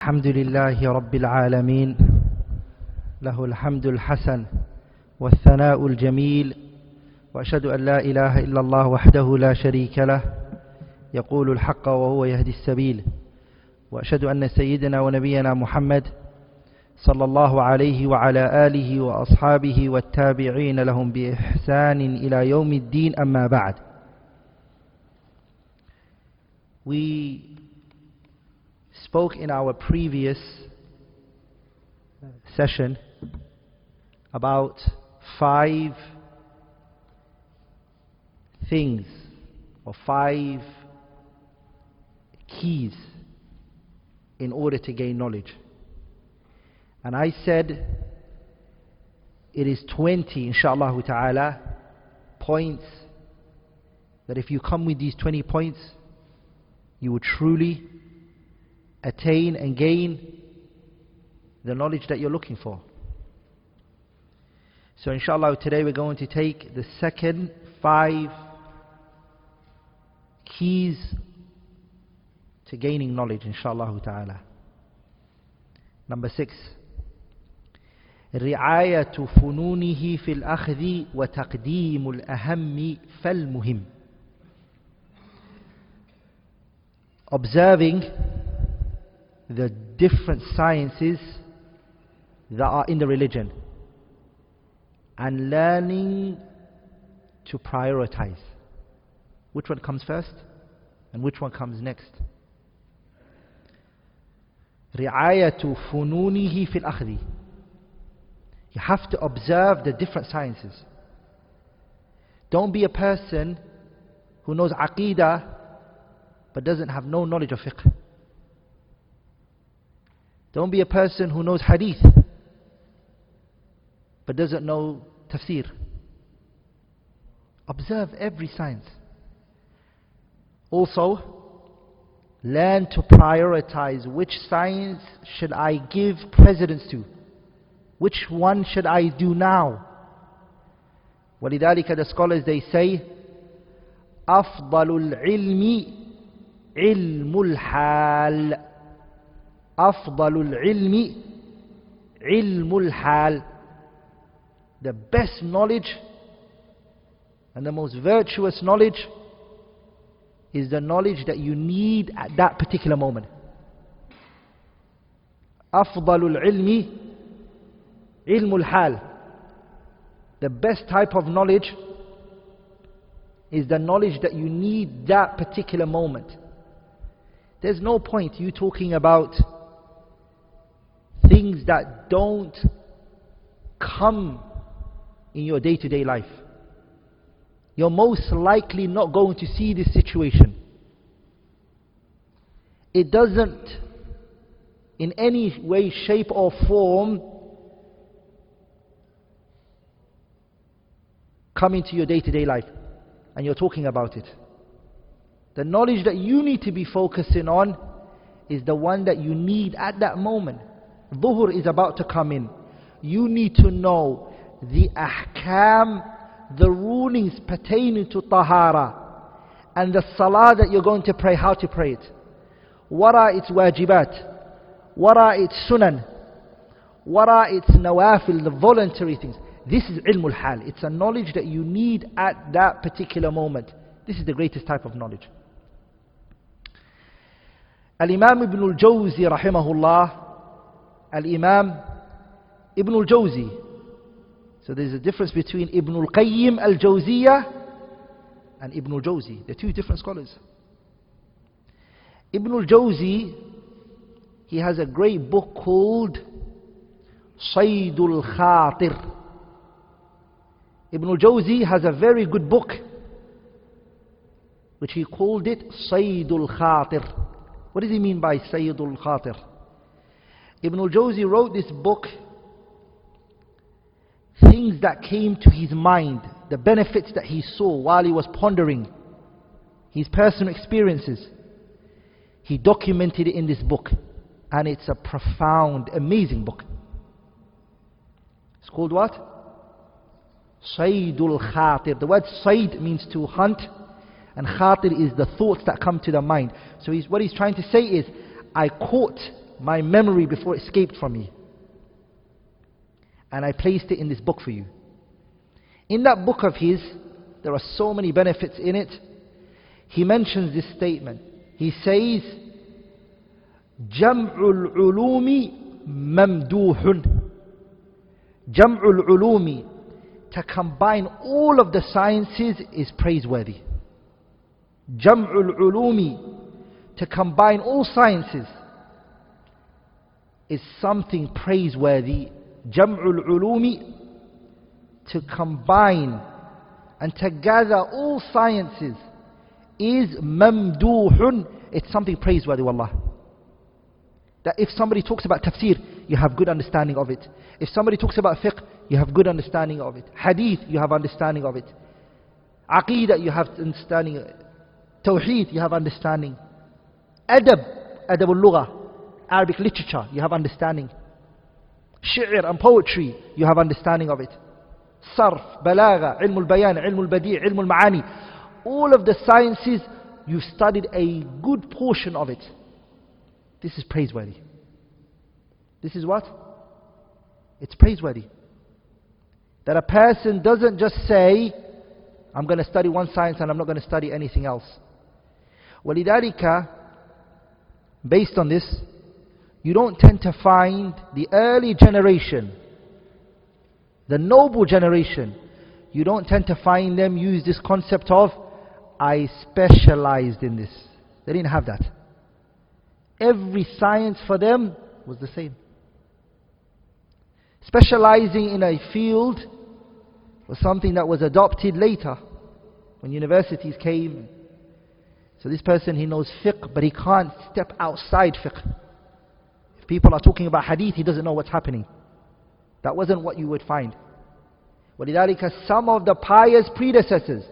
الحمد لله رب العالمين له الحمد الحسن والثناء الجميل وأشهد أن لا إله إلا الله وحده لا شريك له يقول الحق وهو يهدي السبيل وأشهد أن سيدنا ونبينا محمد صلى الله عليه وعلى آله وأصحابه والتابعين لهم بإحسان إلى يوم الدين أما بعد. We spoke in our previous session about 5 things or 5 keys in order to gain knowledge. And I said it is 20 inshallah ta'ala points that if you come with these 20 points you will truly attain and gain the knowledge that you're looking for. So inshallah today we're going to take the second 5 keys to gaining knowledge inshallah ta'ala. Number 6, رعاية فنونه في الأخذ وتقديم الأهم فالمهم. Observing the different sciences that are in the religion and learning to prioritize which one comes first and which one comes next. رعاية فنونه في الأخذ. You have to observe the different sciences. Don't be a person who knows Aqidah but doesn't have no knowledge of fiqh. Don't be a person who knows hadith but doesn't know tafsir. Observe every science. Also, learn to prioritize which science should I give precedence to. Which one should I do now? ولذلك the scholars they say أفضل العلم علم الحال. أفضل العلم علم الحال. The best knowledge and the most virtuous knowledge is the knowledge that you need at that particular moment. أفضل العلم علم الحال. The best type of knowledge is the knowledge that you need that particular moment. There's no point you talking about things that don't come in your day-to-day life. You're most likely not going to see this situation. It doesn't in any way, shape or form come into your day-to-day life and you're talking about it. The knowledge that you need to be focusing on is the one that you need at that moment. Dhuhr is about to come in. You need to know the ahkam, the rulings pertaining to tahara, and the salah that you're going to pray, how to pray it. What are its wajibat? What are its sunan? What are its nawafil, the voluntary things? This is ilmul hal. It's a knowledge that you need at that particular moment. This is the greatest type of knowledge. Al-Imam Ibn al-Jawzi rahimahullah, Al-Imam Ibn al-Jawzi. So there's a difference between Ibn al-Qayyim al-Jawziyah and Ibn al-Jawzi. They're 2 different scholars. Ibn al-Jawzi, he has a great book called Saydul Khatir. Ibn al-Jawzi has a very good book which he called it Saydul Khatir. What does he mean by Saydul Khatir? Ibn al-Jawzi wrote this book, things that came to his mind, the benefits that he saw while he was pondering, his personal experiences. He documented it in this book, and it's a profound, amazing book. It's called what? Saydul Khatir. The word Sayd means to hunt, and Khatir is the thoughts that come to the mind. So what he's trying to say is, I caught my memory before it escaped from me. And I placed it in this book for you. In that book of his, there are so many benefits in it. He mentions this statement. He says, Jam'ul ulumi mamduhun. Jam'ul ulumi, to combine all of the sciences, is praiseworthy. Jam'ul ulumi, to combine all sciences, is something praiseworthy. Jam'ul ulumi, to combine and to gather all sciences, is mamduhun. It's something praiseworthy, wallah. That if somebody talks about tafsir, you have good understanding of it. If somebody talks about fiqh, you have good understanding of it. Hadith, you have understanding of it. Aqeedah, you have understanding. Tawheed, you have understanding. Adab al-lugha, Arabic literature, you have understanding. Shi'r and poetry, you have understanding of it. Sarf, balagha, ilm al-bayan, ilm al-badi', ilm al-ma'ani. All of the sciences, you've studied a good portion of it. This is praiseworthy. This is what? It's praiseworthy. That a person doesn't just say, I'm going to study one science and I'm not going to study anything else. وَلِذَلِكَ, based on this, you don't tend to find the early generation, the noble generation, you don't tend to find them use this concept of, I specialized in this. They didn't have that. Every science for them was the same. Specializing in a field was something that was adopted later, when universities came. So this person, he knows fiqh, but he can't step outside fiqh. If people are talking about hadith, he doesn't know what's happening. That wasn't what you would find. وَلِذَلِكَ, some of the pious predecessors,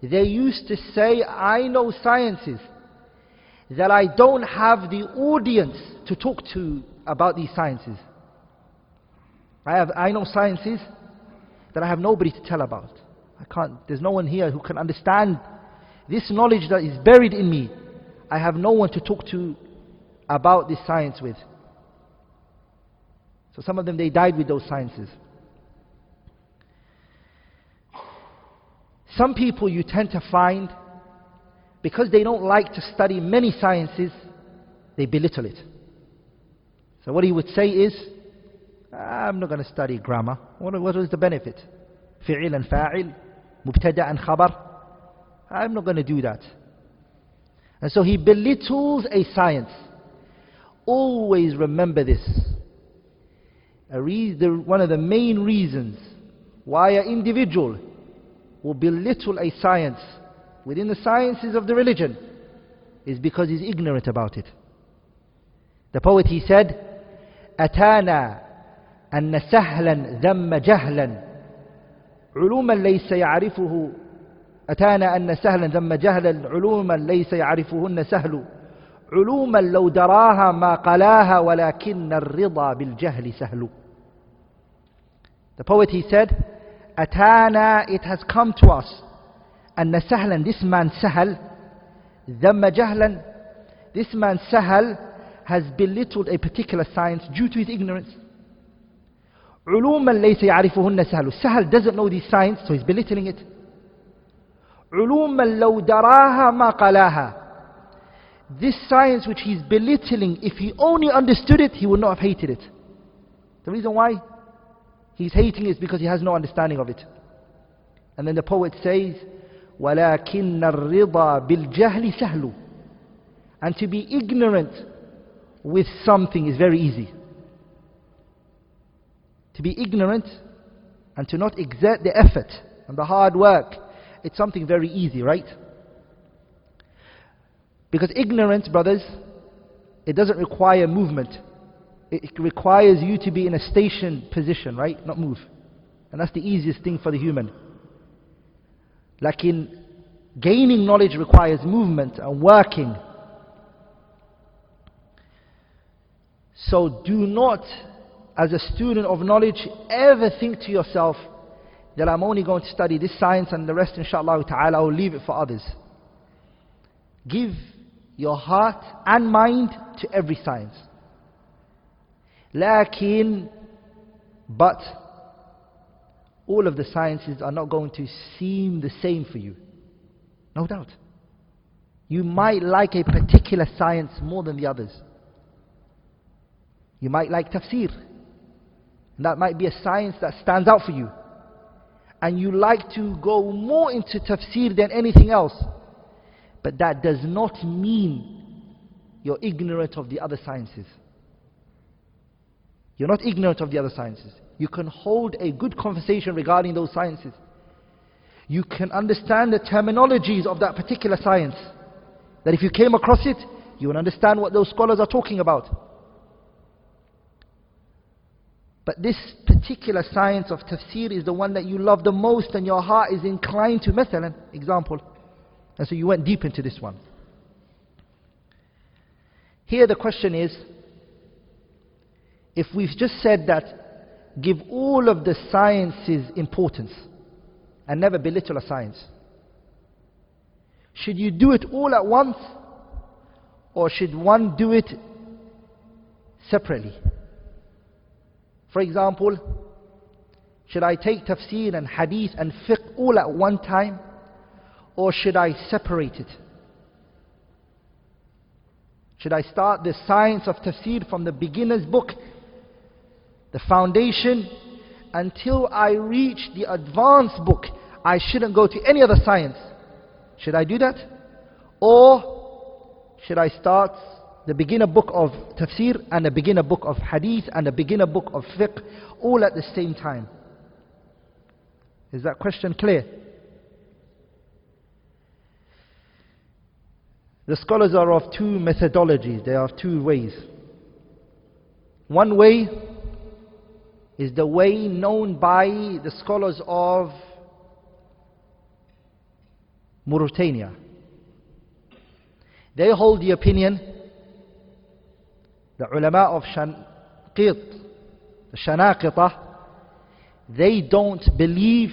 they used to say, I know sciences that I don't have the audience to talk to about these sciences. I know sciences that I have nobody to tell about. There's no one here who can understand this knowledge that is buried in me. I have no one to talk to about this science with. So some of them, they died with those sciences. Some people you tend to find, because they don't like to study many sciences, they belittle it. So what he would say is, I'm not going to study grammar. What is the benefit? Fi'il and fa'il, mubtada and khabar. I'm not going to do that. And so he belittles a science. Always remember this. One of the main reasons why an individual will belittle a science within the sciences of the religion is because he's ignorant about it. The poet, he said, أتانا أن سهلا ذم جهلا علوما ليس يعرفه أتانا أن سهلا ذم جهلا علوما ليس يعرفهن سهل علوما لو دراها ما قلاها ولكن الرضا بالجهل سهل. The poet, he said, أتانا, it has come to us, أن سهلا, this man Sahal, ذم جهلا, this man Sahal has belittled a particular science due to his ignorance. علوما ليس يعرفهن سهل. Sahal doesn't know this science, so he's belittling it. علوما لو دراها ما قلاها. This science which he's belittling, if he only understood it, he would not have hated it. The reason why he's hating it is because he has no understanding of it. And then the poet says, وَلَكِنَّ الرِّضَى بِالْجَهْلِ سَهْلُ. And to be ignorant with something is very easy. To be ignorant and to not exert the effort and the hard work, it's something very easy, right? Because ignorance, brothers, it doesn't require movement. It requires you to be in a stationed position, right? Not move. And that's the easiest thing for the human. Like in gaining knowledge requires movement and working. So do not, as a student of knowledge, ever think to yourself that I'm only going to study this science and the rest, inshallah ta'ala, I will leave it for others. Give your heart and mind to every science. But all of the sciences are not going to seem the same for you. No doubt. You might like a particular science more than the others. You might like tafsir. And that might be a science that stands out for you. And you like to go more into tafsir than anything else. But that does not mean you're ignorant of the other sciences. You're not ignorant of the other sciences. You can hold a good conversation regarding those sciences. You can understand the terminologies of that particular science. That if you came across it, you will understand what those scholars are talking about. But this particular science of tafsir is the one that you love the most and your heart is inclined to. Mathalan, example. And so you went deep into this one. Here the question is, if we've just said that give all of the sciences importance and never belittle a science, should you do it all at once or should one do it separately? For example, should I take tafsir and hadith and fiqh all at one time, or should I separate it? Should I start the science of tafsir from the beginner's book, the foundation, until I reach the advanced book? I shouldn't go to any other science. Should I do that? Or should I start the beginner book of tafsir and the beginner book of hadith and the beginner book of fiqh all at the same time? Is that question clear? The scholars are of two methodologies. They are of two ways. One way is the way known by the scholars of Mauritania. They hold the opinion, the ulama of Shanqit, the Shanaqita, they don't believe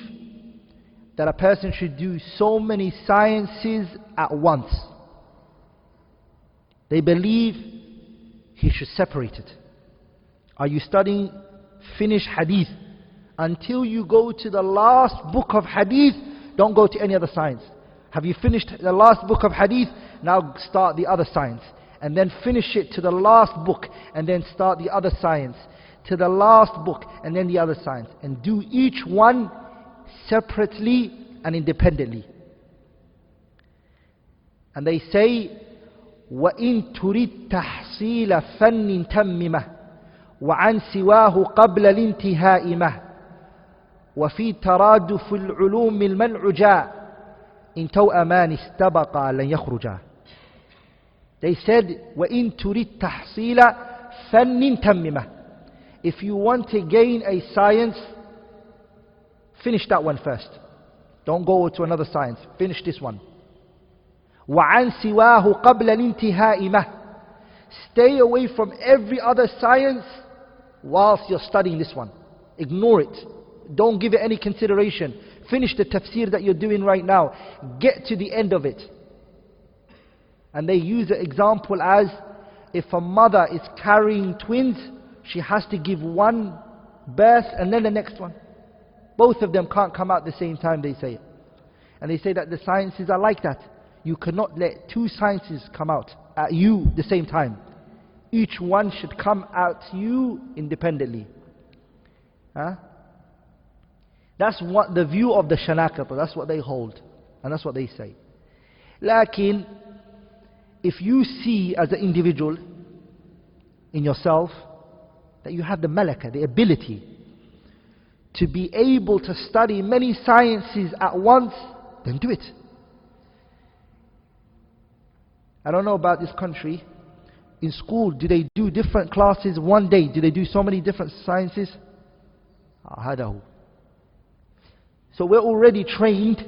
that a person should do so many sciences at once. They believe he should separate it. Are you studying, finish hadith. Until you go to the last book of hadith, don't go to any other science. Have you finished the last book of hadith? Now start the other science. And then finish it to the last book. And then start the other science. To the last book. And then the other science. And do each one separately and independently. And they say, وَإِن تُرِدْ تَحْصِيلَ فَنٍّ تَمِّمَهُ وعن سواه قبل الانتهاء مه وفي ترادف العلوم المنع جاء إن توأمان استبقا لن يخرجا. They said وإن تريد تحصيل فن تممه. If you want to gain a science, finish that one first. Don't go to another science. Finish this one. وعن سواه قبل الانتهاء مه. Stay away from every other science whilst you're studying this one. Ignore it. Don't give it any consideration. Finish the tafsir that you're doing right now. Get to the end of it. And they use the example as if a mother is carrying twins, she has to give one birth and then the next one. Both of them can't come out at the same time, they say. And they say that the sciences are like that. You cannot let two sciences come out at you the same time. Each one should come out to you independently. That's what the view of the Shanaqita, that's what they hold. And that's what they say. Lakin, if you see as an individual in yourself that you have the malaka, the ability to be able to study many sciences at once, then do it. I don't know about this country. In school, do they do different classes one day? Do they do so many different sciences? So we're already trained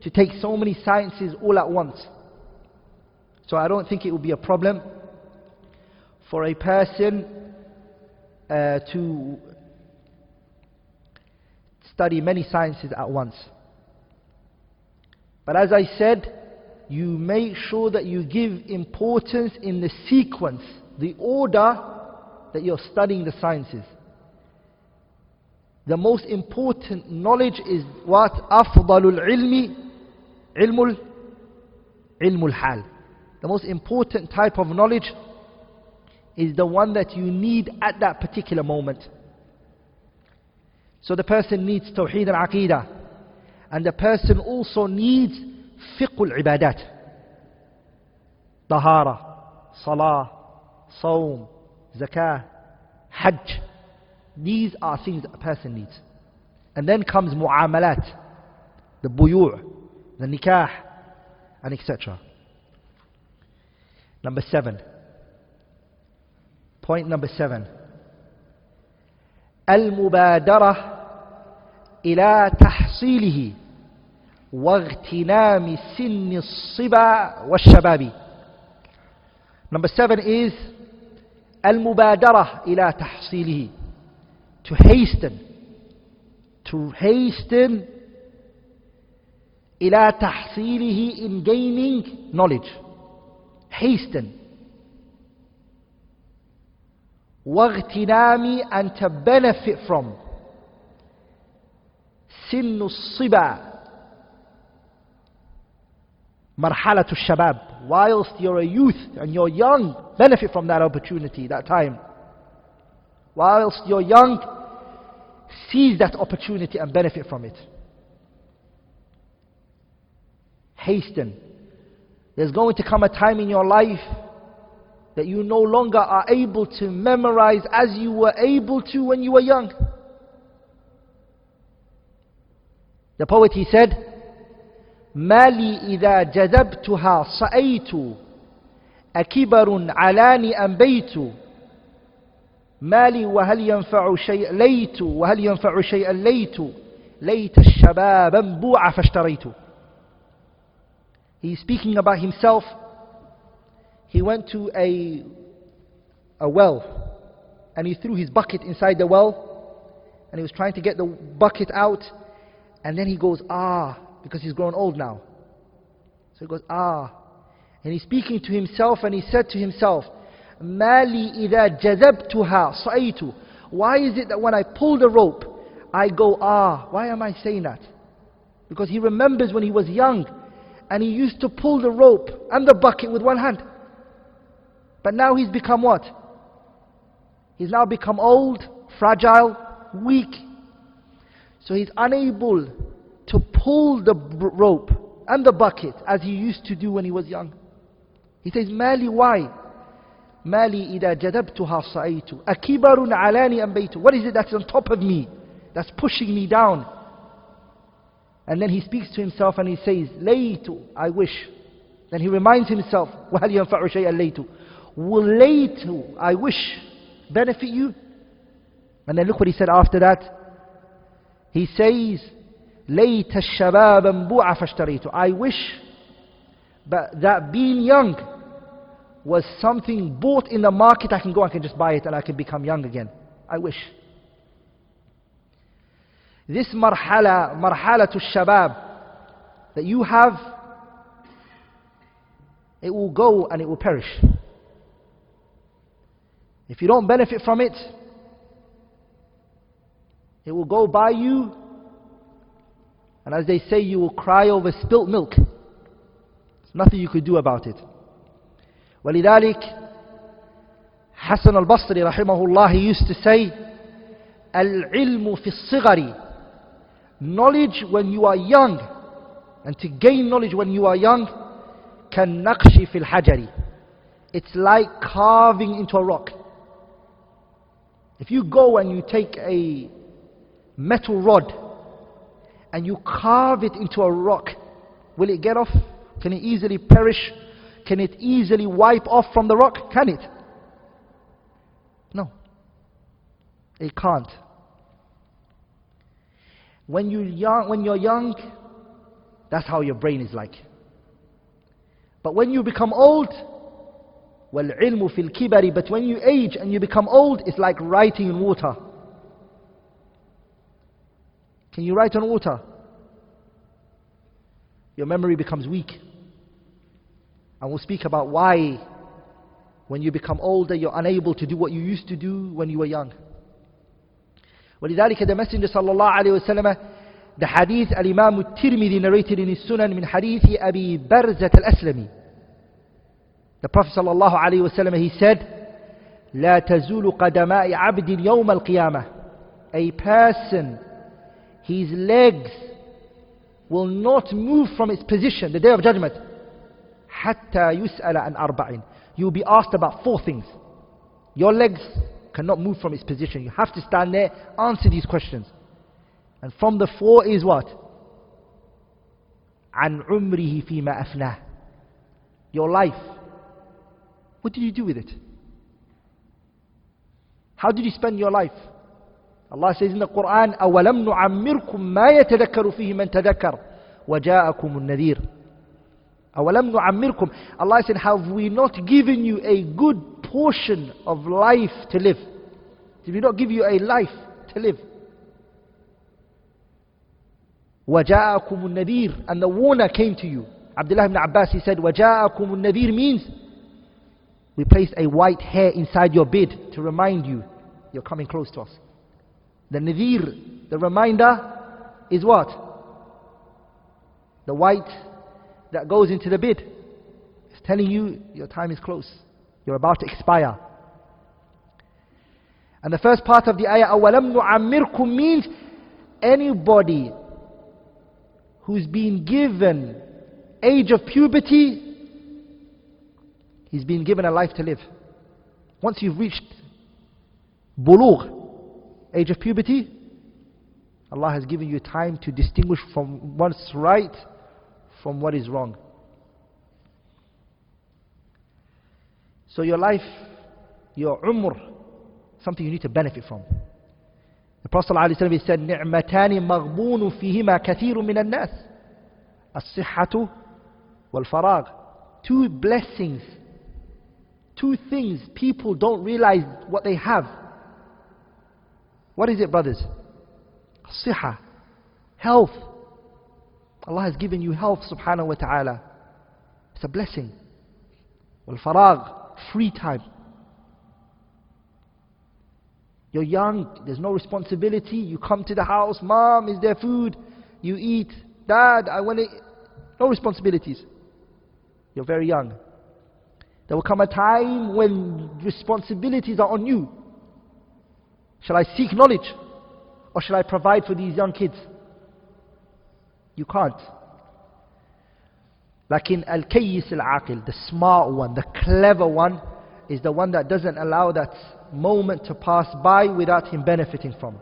to take so many sciences all at once. So I don't think it would be a problem for a person to study many sciences at once. But as I said, you make sure that you give importance in the sequence, the order that you're studying the sciences. The most important knowledge is what? أفضل العلم علم الحال. The most important type of knowledge is the one that you need at that particular moment. So the person needs Tawheed and Aqidah, and the person also needs fiqh al-ibadat, Tahara, Salah, Sawm, Zakah, Hajj. These are things that a person needs. And then comes mu'amalat, the buyu', the nikah, and etc. Number 7. Point number 7. المبادرة إلى تحصيله واغتنام سن الصبا والشباب. Number 7 is المبادرة إلى تحصيله, to hasten إلى تحصيله, in gaining knowledge. Hasten. واغتنام, and to benefit from. سن الصبا, مرحلة الشباب, whilst you're a youth and you're young, benefit from that opportunity, that time. Whilst you're young, seize that opportunity and benefit from it. Hasten. There's going to come a time in your life that you no longer are able to memorize as you were able to when you were young. The poet, he said, ما لي إذا جذبتها صأيت أكبر علاني أنبيت ما لي وهل ينفع شيء ليت وهل ينفع شيئا ليت الشباب انبوع فاشتريت. He's speaking about himself. He went to a well and he threw his bucket inside the well and he was trying to get the bucket out, and then he goes, because he's grown old now. So he goes, and he's speaking to himself, and he said to himself, ما لي إذا جذبتها صأيت. Why is it that when I pull the rope, I go, why am I saying that? Because he remembers when he was young, and he used to pull the rope and the bucket with one hand. But now he's become what? He's now become old, fragile, weak. So he's unable to pull the rope and the bucket as he used to do when he was young. He says, Mali, why? Mali ida jadabtuha sa'aytu akibarun alani ambaytu. What is it that's on top of me, that's pushing me down? And then he speaks to himself and he says, laytu, I wish. Then he reminds himself, وَهَلْ يَنْفَعُ شَيْئًا لَيْتُ. Will laytu, I wish, benefit you? And then look what he said after that. He says, لَيْتَ الشَّبَابَ انْبُعَ فَاشْتَرِيتُ. I wish but that being young was something bought in the market. I can just buy it and I can become young again. I wish. This marhalatul shabab that you have, it will go and it will perish. If you don't benefit from it, it will go by you, and as they say, you will cry over spilt milk. There's nothing you could do about it. ولذلك Hassan al-Basri rahimahullah, he used to say, العلم في الصغر. Knowledge when you are young, and to gain knowledge when you are young, كالنقش في الحجر. It's like carving into a rock. If you go and you take a metal rod and you carve it into a rock, will it get off? Can it easily perish? Can it easily wipe off from the rock? Can it? No. It can't. When you're young, that's how your brain is like. But when you become old, وَالْعِلْمُ فِي الْكِبَرِ, but when you age and you become old, it's like writing in water. Can you write on water? Your memory becomes weak. And we'll speak about why When you become older, you're unable to do what you used to do when you were young. ولذلك the Messenger صلى الله عليه وسلم, the hadith Al-Imam Al-Tirmidhi narrated in his Sunan من حديث أبي برزة الأسلمي. The Prophet صلى الله عليه وسلم, he said, لا تزول قدماء عبد يوم القيامة. A person, his legs will not move from its position the day of judgment. حتى يسأل عن أربع. You'll be asked about 4 things. Your legs cannot move from its position. You have to stand there, answer these questions. And from the 4 is what? عن عمره فيما أفناه. Your life. What did you do with it? How did you spend your life? Allah says in the Quran, أَوَلَمْ نُعَمِّرْكُمْ مَا يَتَذَكَّرُ فِيهِ مَنْ تَذَكَّرَ وَجَاءَكُمُ النَّذِيرُ. أَوَلَمْ نُعَمِّرْكُمْ. Allah said, have we not given you a good portion of life to live? Did we not give you a life to live? وَجَاءَكُمُ النَّذِيرُ. And the warner came to you. Abdullah ibn Abbas, he said, وَجَاءَكُمُ النَّذِيرُ means we placed a white hair inside your bed to remind you you're coming close to us. The nadhir, the reminder, is what? The white that goes into the bed. It's telling you your time is close. You're about to expire. And the first part of the ayah, أَوَلَمْ نُعَمِّرْكُمْ, means anybody who's been given age of puberty, he's been given a life to live. Once you've reached bulugh, age of puberty, Allah has given you time to distinguish from what's right from what is wrong. So your life, your umr, something you need to benefit from. The Prophet ﷺ said, نِعْمَتَانِ مَغْبُونُ فِيهِمَا كَثِيرٌ مِنَ النَّاسِ الصِّحَّةُ وَالْفَرَاغُ. 2 blessings, 2 things people don't realize what they have. What is it, brothers? Siha, health. Allah has given you health, subhanahu wa ta'ala. It's a blessing. Wal-faragh, free time. You're young, there's no responsibility. You come to the house, mom, is there food? You eat. Dad, I want to... No responsibilities. You're very young. There will come a time when responsibilities are on you. Shall I seek knowledge? Or shall I provide for these young kids? You can't. Lakin al-kayyis al-aqil, the smart one, the clever one, is the one that doesn't allow that moment to pass by without him benefiting from.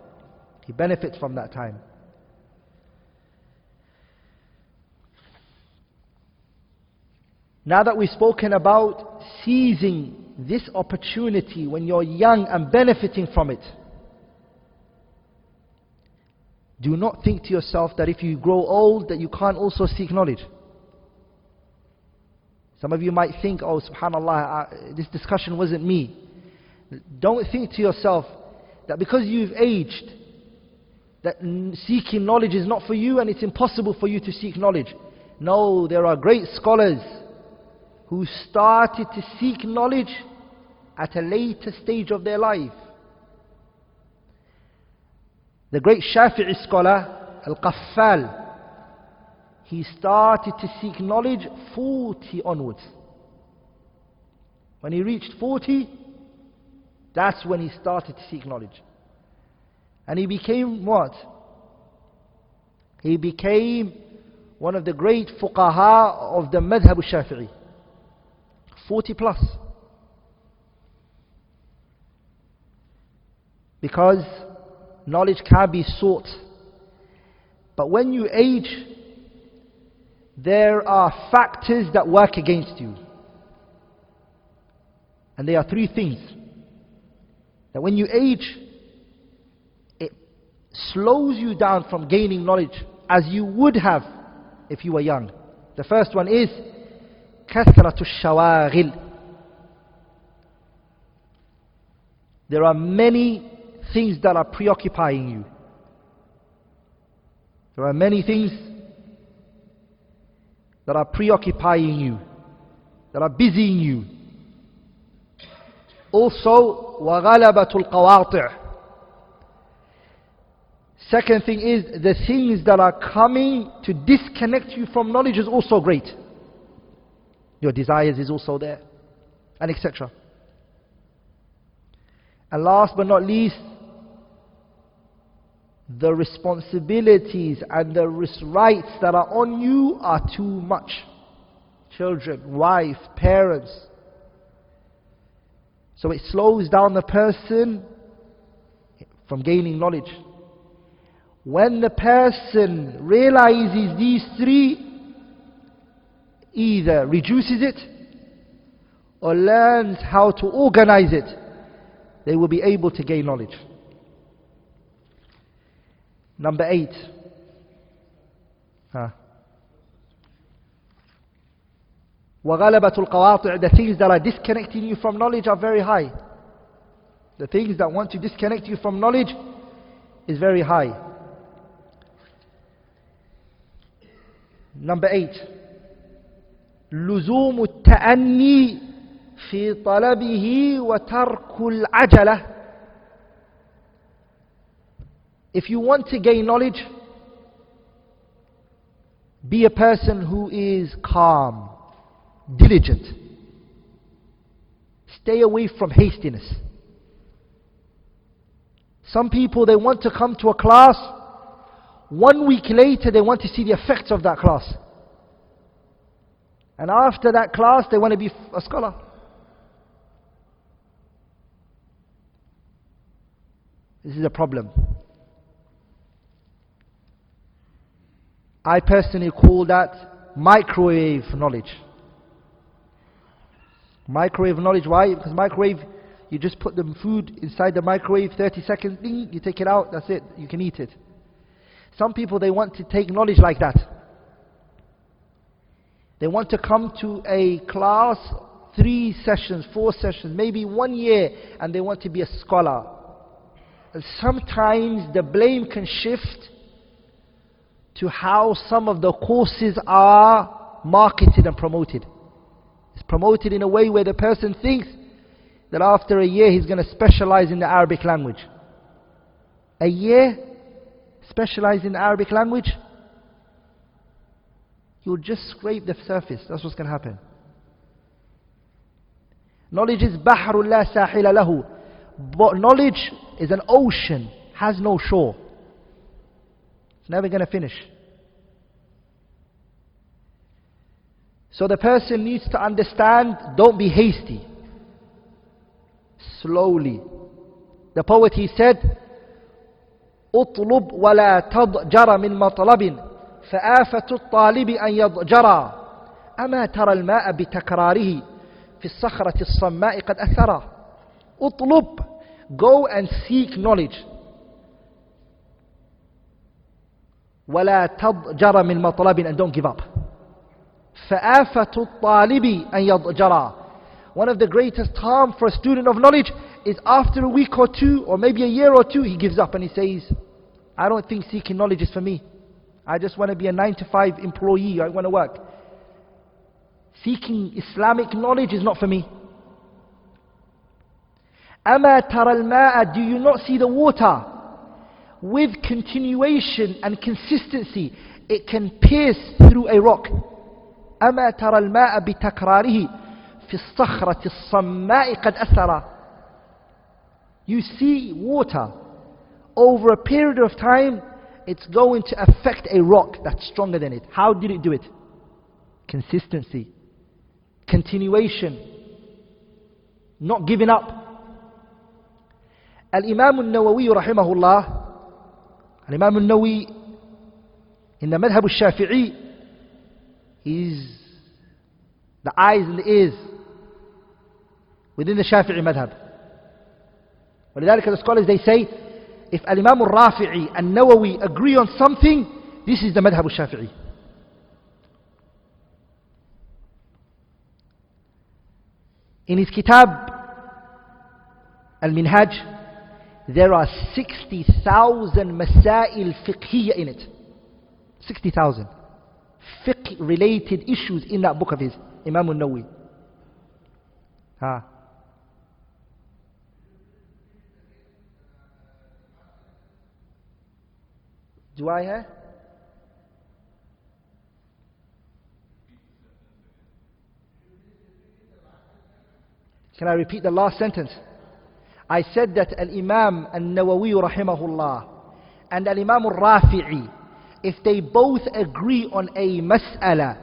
He benefits from that time. Now that we've spoken about seizing this opportunity when you're young and benefiting from it, do not think to yourself that if you grow old that you can't also seek knowledge. Some of you might think, oh subhanallah, this discussion wasn't me. Don't think to yourself that because you've aged, that seeking knowledge is not for you and it's impossible for you to seek knowledge. No, there are great scholars who started to seek knowledge at a later stage of their life. The great Shafi'i scholar, Al-Qaffal, he started to seek knowledge 40 onwards. When he reached 40, that's when he started to seek knowledge. And he became what? He became one of the great fuqaha of the madhab al-Shafi'i. 40 plus. Because knowledge can be sought. But when you age, there are factors that work against you. And there are 3 things. That when you age, it slows you down from gaining knowledge as you would have if you were young. The first one is كثرة الشواغل. There are many things that are preoccupying you. There are many things that are preoccupying you, that are busying you. Also, وَغَلَبَةُ الْقَوَاطِعِ. Second thing is, the things that are coming to disconnect you from knowledge is also great. Your desires is also there, and etc. And last but not least, the responsibilities and the rights that are on you are too much. Children, wife, parents. So it slows down the person from gaining knowledge. When the person realizes these three, either reduces it or learns how to organize it, they will be able to gain knowledge. Number 8. وَغَلَبَةُ الْقَوَاطِعِ. The things that are disconnecting you from knowledge are very high. The things that want to disconnect you from knowledge is very high. Number 8. لزوم التأني في طلبه وترك العجلة. If you want to gain knowledge, be a person who is calm, diligent. Stay away from hastiness. Some people, they want to come to a class, 1 week later they want to see the effects of that class. And after that class they want to be a scholar. This is a problem. I personally call that microwave knowledge. Microwave knowledge, why? Because microwave, you just put the food inside the microwave, 30 seconds, ding, you take it out, that's it, you can eat it. Some people, they want to take knowledge like that. They want to come to a class, 3 sessions, 4 sessions, maybe 1 year, and they want to be a scholar. And sometimes the blame can shift to how some of the courses are marketed and promoted. It's promoted in a way where the person thinks that after a year he's going to specialize in the Arabic language. A year? Specialize in the Arabic language? You'll just scrape the surface. That's what's going to happen. Knowledge is bahrun la sahila lahu. But knowledge is an ocean, has no shore. It's never going to finish. So the person needs to understand, don't be hasty. Slowly. The poet, he said, اطلب ولا تضجر من مطلب فآفة الطالب أن يضجر أما ترى الماء بتكراره في الصخرة الصماء قد أثرا. اطلب, go and seek knowledge. ولا تضجر من مطلب, and don't give up. فآفة الطالب أن يضجر. One of the greatest harm for a student of knowledge is after a week or two, or maybe a year or two, he gives up and he says, I don't think seeking knowledge is for me. I just want to be a 9-to-5 employee, I want to work. Seeking Islamic knowledge is not for me. أما ترى الماء, do you not see the water? With continuation and consistency, it can pierce through a rock. أما ترى الماء بتكراره في الصخرة الصماء قد أثر. You see water, over a period of time, it's going to affect a rock that's stronger than it. How did it do it? Consistency, continuation, not giving up. Al-Imam al-Nawawi rahimahullah, Al-Imam al-Nawawi in the madhab al-Shafi'i is the eyes and the ears within the Shafi'i madhab. ولذلك the scholars, they say, if Al-Imam al-Rafi'i and Nawawi agree on something, this is the madhab al-Shafi'i. In his kitab Al-Minhaj, there are 60,000 masail fiqhiyya in it. 60,000 fiqh related issues in that book of his, Imam al-Nawawi. Do I have? Can I repeat the last sentence? I said that Al-Imam Al-Nawawi rahimahullah and Al-Imam Al-Rafi'i, if they both agree on a mas'ala,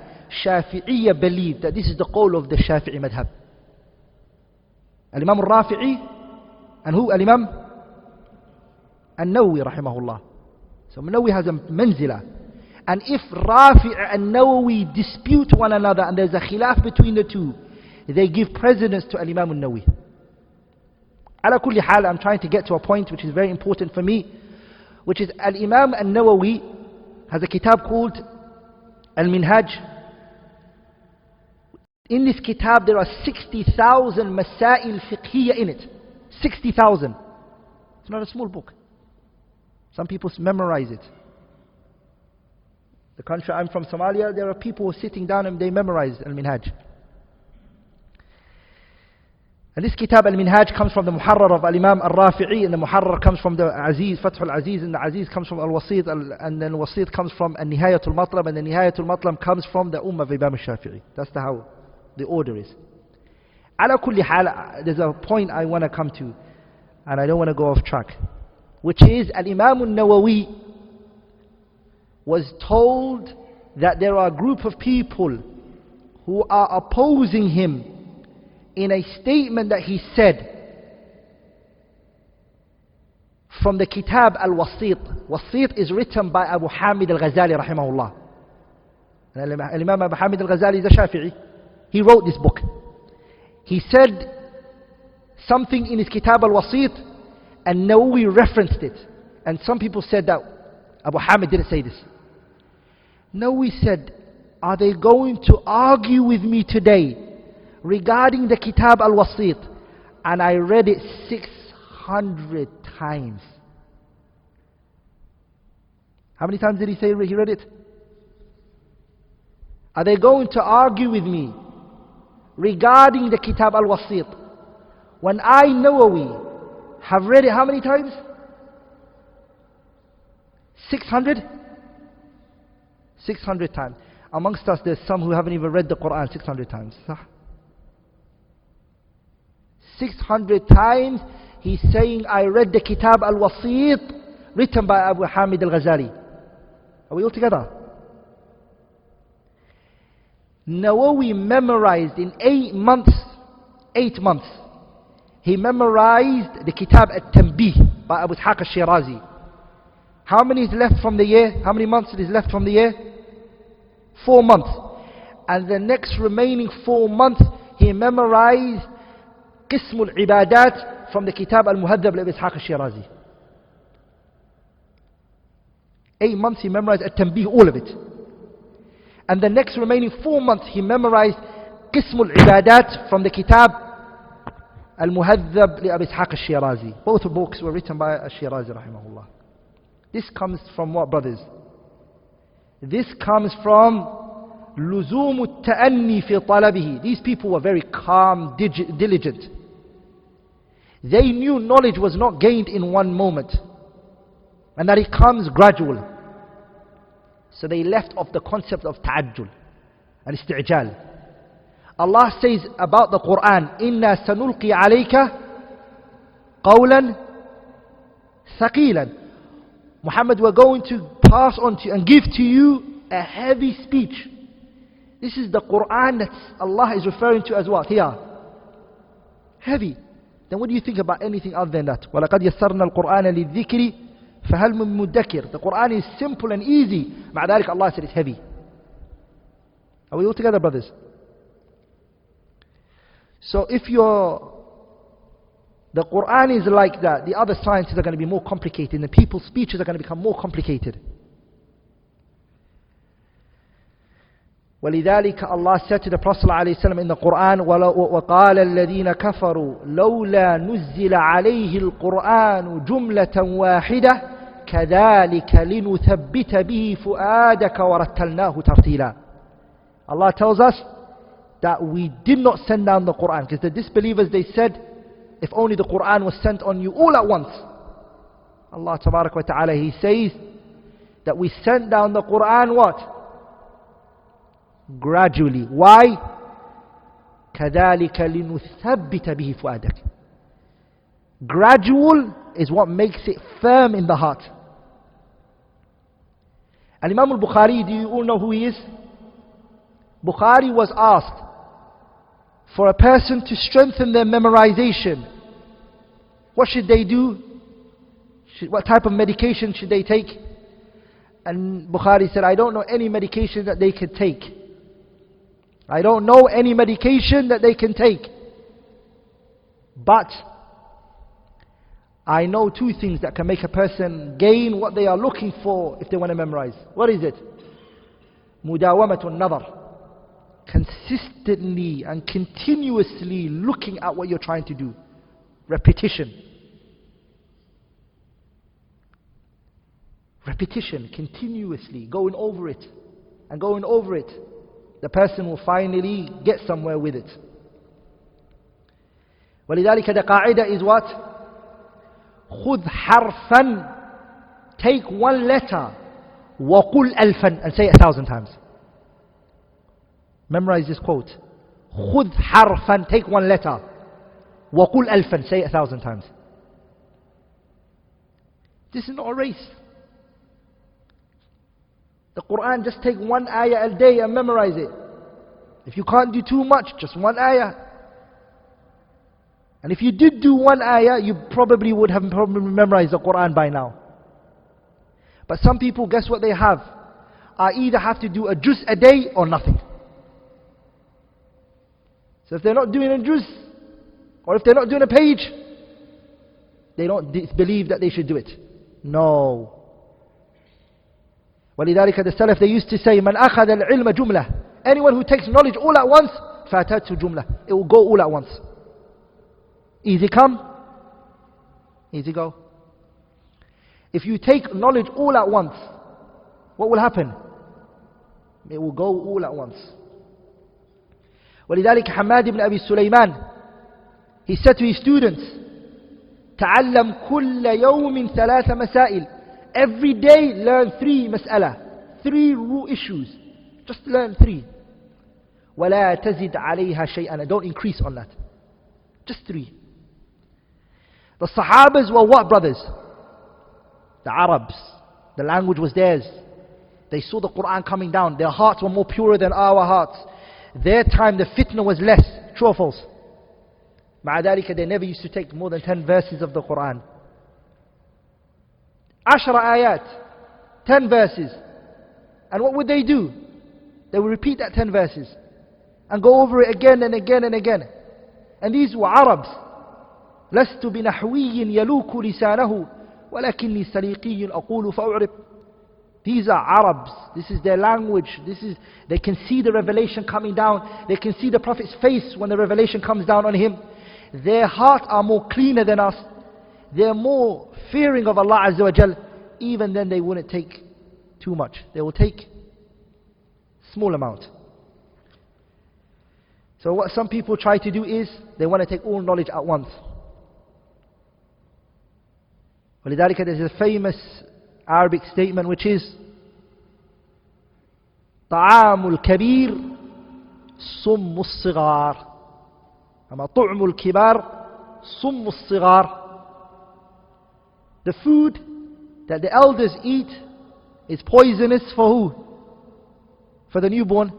Shafi'iyya believe that this is the qawl of the Shafi'i madhab. Al-Imam Al-Rafi'i and who? Al-Imam Al-Nawawi rahimahullah. So Nawawi has a manzila. And if Rafi' and Nawawi dispute one another and there's a khilaf between the two, they give precedence to Al-Imam Al-Nawawi. Ala kulli hal, I'm trying to get to a point which is very important for me, which is Al-Imam Al-Nawawi has a kitab called Al-Minhaj. In this kitab there are 60,000 masail fiqhiyya in it. 60,000. It's not a small book. Some people memorize it. The country I'm from, Somalia, there are people sitting down and they memorize Al-Minhaj. And this kitab Al-Minhaj comes from the Muharrar of Al-Imam Al-Rafi'i, and the Muharrar comes from the Aziz, Fath Al-Aziz, and the Aziz comes from Al-Wasit, and then Al-Wasit comes from Al-Nihayatul Matlab, and the Nihayatul Matlab comes from the Ummah of Imam Al-Shafi'i. That's how the order is. Ala kulli hal, there's a point I want to come to, and I don't want to go off track, which is Al-Imam Al-Nawawi was told that there are a group of people who are opposing him in a statement that he said from the kitab Al-Wasit. Wasit is written by Abu Hamid Al-Ghazali rahimahullah. Al-Imam Abu Hamid Al-Ghazali is a Shafi'i. He wrote this book. He said something in his kitab Al-Wasit, and Nawawi referenced it. And some people said that Abu Hamid didn't say this. Nawawi said, are they going to argue with me today regarding the kitab Al-Wasit? And I read it 600 times. How many times did he say he read it? Are they going to argue with me regarding the kitab Al-Wasit when I, Nawawi, have read it how many times? 600? 600 times. Amongst us there's some who haven't even read the Quran 600 times. 600 times he's saying, I read the kitab Al-Wasit written by Abu Hamid Al-Ghazali. Are we all together? Nawawi memorized in 8 months, 8 months, he memorized the kitab At-Tanbih by Abu Ishaq Al-Shirazi. How many is left from the year? How many months is left from the year? 4 months. And the next remaining 4 months he memorized Qism al-Ibadat from the kitab Al-Muhaddab by Abu Ishaq Al-Shirazi. 8 months he memorized At-Tanbih, all of it. And the next remaining 4 months he memorized Qism al-Ibadat from the kitab Al-Muhaddab by Abu Ishaq Al-Shirazi. Both books were written by Al-Shirazi rahimahullah. This comes from what, brothers? This comes from لزوم التأني في طلبه. These people were very calm, diligent. They knew knowledge was not gained in one moment, and that it comes gradual. So they left off the concept of ta'ajjul and isti'jal. Allah says about the Quran, إِنَّا سَنُلْقِي عَلَيْكَ قَوْلًا ثَقِيلًا. Muhammad, we're going to pass on to you and give to you a heavy speech. This is the Quran that Allah is referring to as what? Here. Heavy. Then what do you think about anything other than that? وَلَقَدْ يَسَّرْنَا الْقُرْآنَ لِلذِّكْرِ فَهَلْ مِن مُدَّكِرٍ. The Quran is simple and easy. مع ذلك Allah said it's heavy. Are we all together, brothers? So if the Quran is like that, the other sciences are going to be more complicated, and the people's speeches are going to become more complicated. ولذلك Allah said to the Prophet ﷺ in the Quran, وَقَالَ الَّذِينَ كَفَرُوا لَوْلَا نُزِّلَ عَلَيْهِ الْقُرْآنُ جُمْلَةً وَاحِدَةً كَذَلِكَ لِنُثَبِّتَ بِهِ فُؤَادَكَ وَرَتَّلْنَاهُ تَرْتِيلًا. Allah tells us that we did not send down the Quran, because the disbelievers, they said, if only the Quran was sent on you all at once. Allah Tabarak wa Ta'ala, He says that we sent down the Quran what? Gradually. Why? كَذَلِكَ لِنُثَبِّتَ بِهِ فُؤَادَكَ. Gradual is what makes it firm in the heart. And Imam al-Bukhari, do you all know who he is? Bukhari was asked for a person to strengthen their memorization. What should they do? What type of medication should they take? And Bukhari said, I don't know any medication that they could take. I don't know any medication that they can take. But I know two things that can make a person gain what they are looking for if they want to memorize. What is it? مُدَاوَمَةُ النَّظَرِ. Consistently and continuously looking at what you're trying to do. Repetition. Repetition, continuously, going over it and going over it. The person will finally get somewhere with it. ولذلك the قاعدة is what? خُذْ حَرْفًا. Take one letter. وَقُلْ أَلْفًا. And say it 1,000 times. Memorize this quote. خُذْ حَرْفًا. Take one letter. وَقُلْ أَلْفًا. Say it 1,000 times. This is not a race. The Quran, just take one ayah a day and memorize it. If you can't do too much, just one ayah. And if you did do one ayah, you probably would have memorized the Quran by now. But some people, guess what they have? I either have to do a juz a day or nothing. So if they're not doing a juz, or if they're not doing a page, they don't believe that they should do it. No. ولذلك the Salaf, they used to say, من أخذ العلم جملة. Anyone who takes knowledge all at once, فاتته جملة. It will go all at once. Easy come, easy go. If you take knowledge all at once, what will happen? It will go all at once. ولذلك حماد بن أبي سليمان, he said to his students, تعلم كل يوم 3 مسائل. Every day learn 3 mas'ala, 3 rule issues. Just learn 3. ولا تزد عليها شيئا. Don't increase on that. Just 3. The Sahabas were what, brothers? The Arabs. The language was theirs. They saw the Quran coming down. Their hearts were more pure than our hearts. Their time the fitna was less. True or false? مع ذلك they never used to take more than 10 verses of the Quran. 10 ayat, 10 verses. And what would they do? They would repeat that 10 verses and go over it again and again and again. And these were Arabs. لست بنحوي يلوك لسانه ولكني سليقي أقول فأعرب. These are Arabs. This is their language. They can see the revelation coming down. They can see the Prophet's face when the revelation comes down on him. Their hearts are more cleaner than us. They're more fearing of Allah Azza wa Jal. Even then they wouldn't take too much. They will take small amount. So what some people try to do is, they want to take all knowledge at once. ولذلك there's a famous Arabic statement which is طعام الكبير صم الصغار أما طعم الكبار صم الصغار. The food that the elders eat is poisonous for who? For the newborn.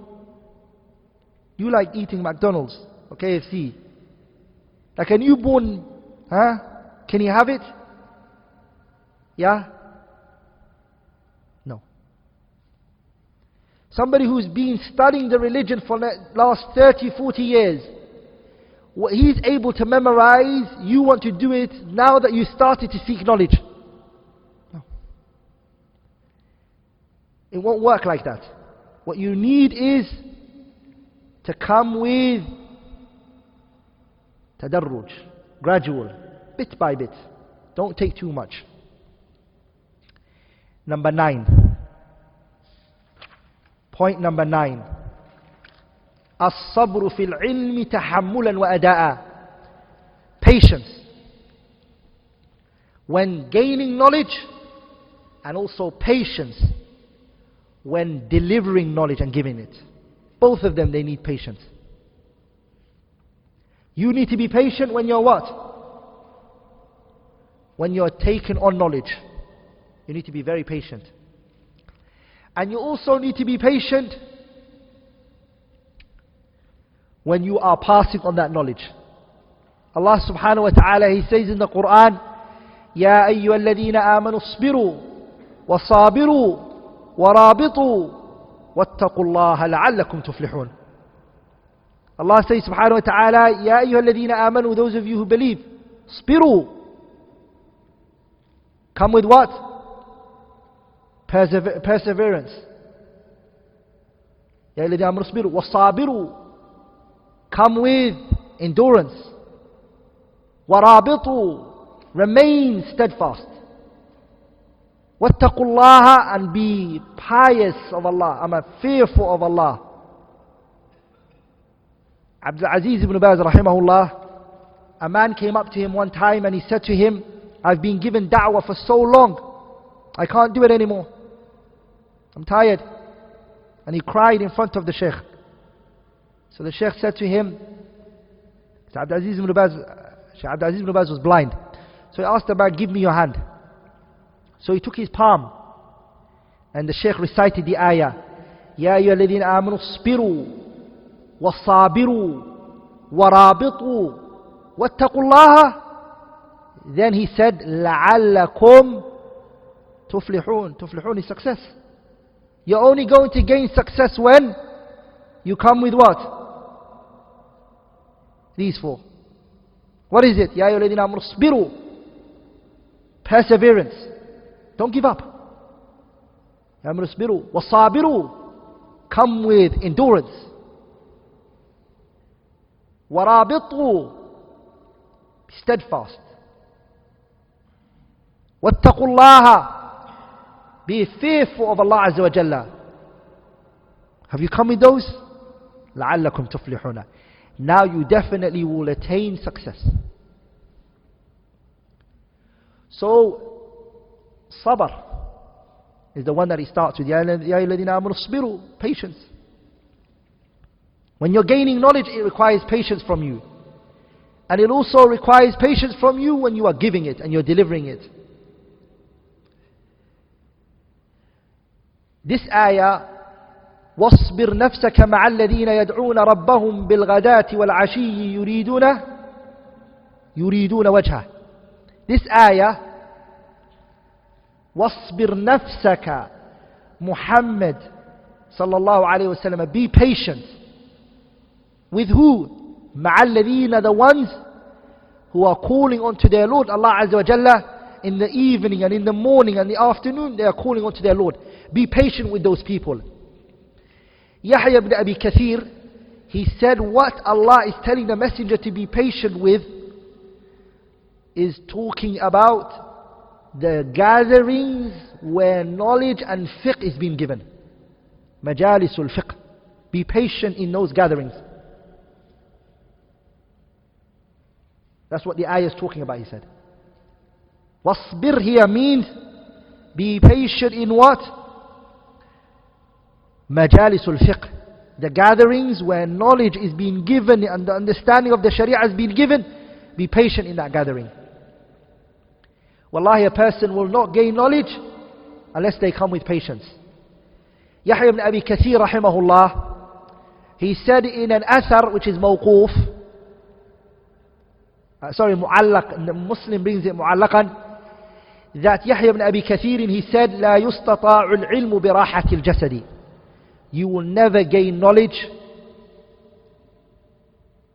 You like eating McDonald's or KFC. Like a newborn, can he have it? Yeah? No. Somebody who's been studying the religion for the last 30, 40 years, what he's able to memorize, you want to do it now that you started to seek knowledge. No. It won't work like that. What you need is to come with tadarruj, gradual, bit by bit. Don't take too much. Number 9. Point number 9. الصبر في العلم تحملا وأداء. Patience when gaining knowledge, and also patience when delivering knowledge and giving it. Both of them, they need patience. You need to be patient when you're what? When you're taking on knowledge. You need to be very patient. And you also need to be patient when you are passing on that knowledge. Allah subhanahu wa ta'ala, He says in the Quran, يَا أَيُّهَا الَّذِينَ آمَنُوا اصْبِرُوا وَصَابِرُوا وَرَابِطُوا وَاتَّقُوا اللَّهَ لَعَلَّكُمْ تُفْلِحُونَ. Allah says subhanahu wa ta'ala, يَا أَيُّهَا الَّذِينَ آمَنُوا, those of you who believe, اصْبِرُوا. Come with what? Perseverance. يَا أَيُّهَا الَّذِينَ آمَنُوا اصْبِرُوا وَصَابِرُوا. Come with endurance. وَرَابِطُوا. Remain steadfast. وَاتَّقُوا اللَّهَ, and be pious of Allah. I'm fearful of Allah. Abdul ibn Baz rahimahullah, a man came up to him one time and he said to him, I've been given da'wah for so long, I can't do it anymore. I'm tired. And he cried in front of the Shaykh. So the Shaykh said to him, Shaykh Abdul ibn Baz was blind. So he asked the man, give me your hand. So he took his palm and the Shaykh recited the ayah, يَا أَيُّهَا الَّذِينَ آمَنُوا اصْبِرُوا وَصَابِرُوا وَرَابِطُوا وَاتَّقُوا اللَّهَ. Then he said, لَعَلَّكُمْ تُفْلِحُونَ. Tuflihun is success. You're only going to gain success when you come with what? These four. What is it? يَا أَيُّهَا الَّذِينَ آمَنُوا اصْبِرُوا. Perseverance. Don't give up. يَا أَيُّهَا الَّذِينَ اصْبِرُوا وَصَابِرُوا. Come with endurance. وَرَابِطُوا. Steadfast. وَاتَّقُوا اللَّهَ. Be fearful of Allah Azza wa Jalla. Have you come with those? لَعَلَّكُمْ تُفْلِحُونَ. Now you definitely will attain success. So, sabr is the one that he starts with. يَا أَيُّهَا الَّذِينَ آمَنُوا اصْبِرُوا. Patience. When you're gaining knowledge, it requires patience from you. And it also requires patience from you when you are giving it and you're delivering it. This ayah, وَاصْبِرْ نَفْسَكَ مَعَ الَّذِينَ يَدْعُونَ رَبَّهُمْ بِالْغَدَاةِ وَالْعَشِيِّ يُرِيدُونَ وَجْهَهُ. This ayah, وَاصْبِرْ نَفْسَكَ, Muhammad sallallahu alayhi wa sallam, be patient. With who? مَعَ الَّذِينَ, the ones who are calling onto their Lord, Allah Azza wa Jalla, in the evening and in the morning and the afternoon, they are calling onto their Lord. Be patient with those people. Yahya ibn Abi Kathir, he said what Allah is telling the messenger to be patient with is talking about the gatherings where knowledge and fiqh is being given. Majalisul fiqh. Be patient in those gatherings. That's what the ayah is talking about, he said. Wasbir here means be patient in what? Majalisul fiqh. The gatherings where knowledge is being given and the understanding of the sharia is being given. Be patient in that gathering. Wallahi, a person will not gain knowledge unless they come with patience. Yahya ibn Abi Kathir rahimahullah, he said in an athar which is mawquf, mu'allaq, the Muslim brings it mu'allaqan, that Yahya ibn Abi Kathir, he said, لا يستطاع العلم براحة الجسد. You will never gain knowledge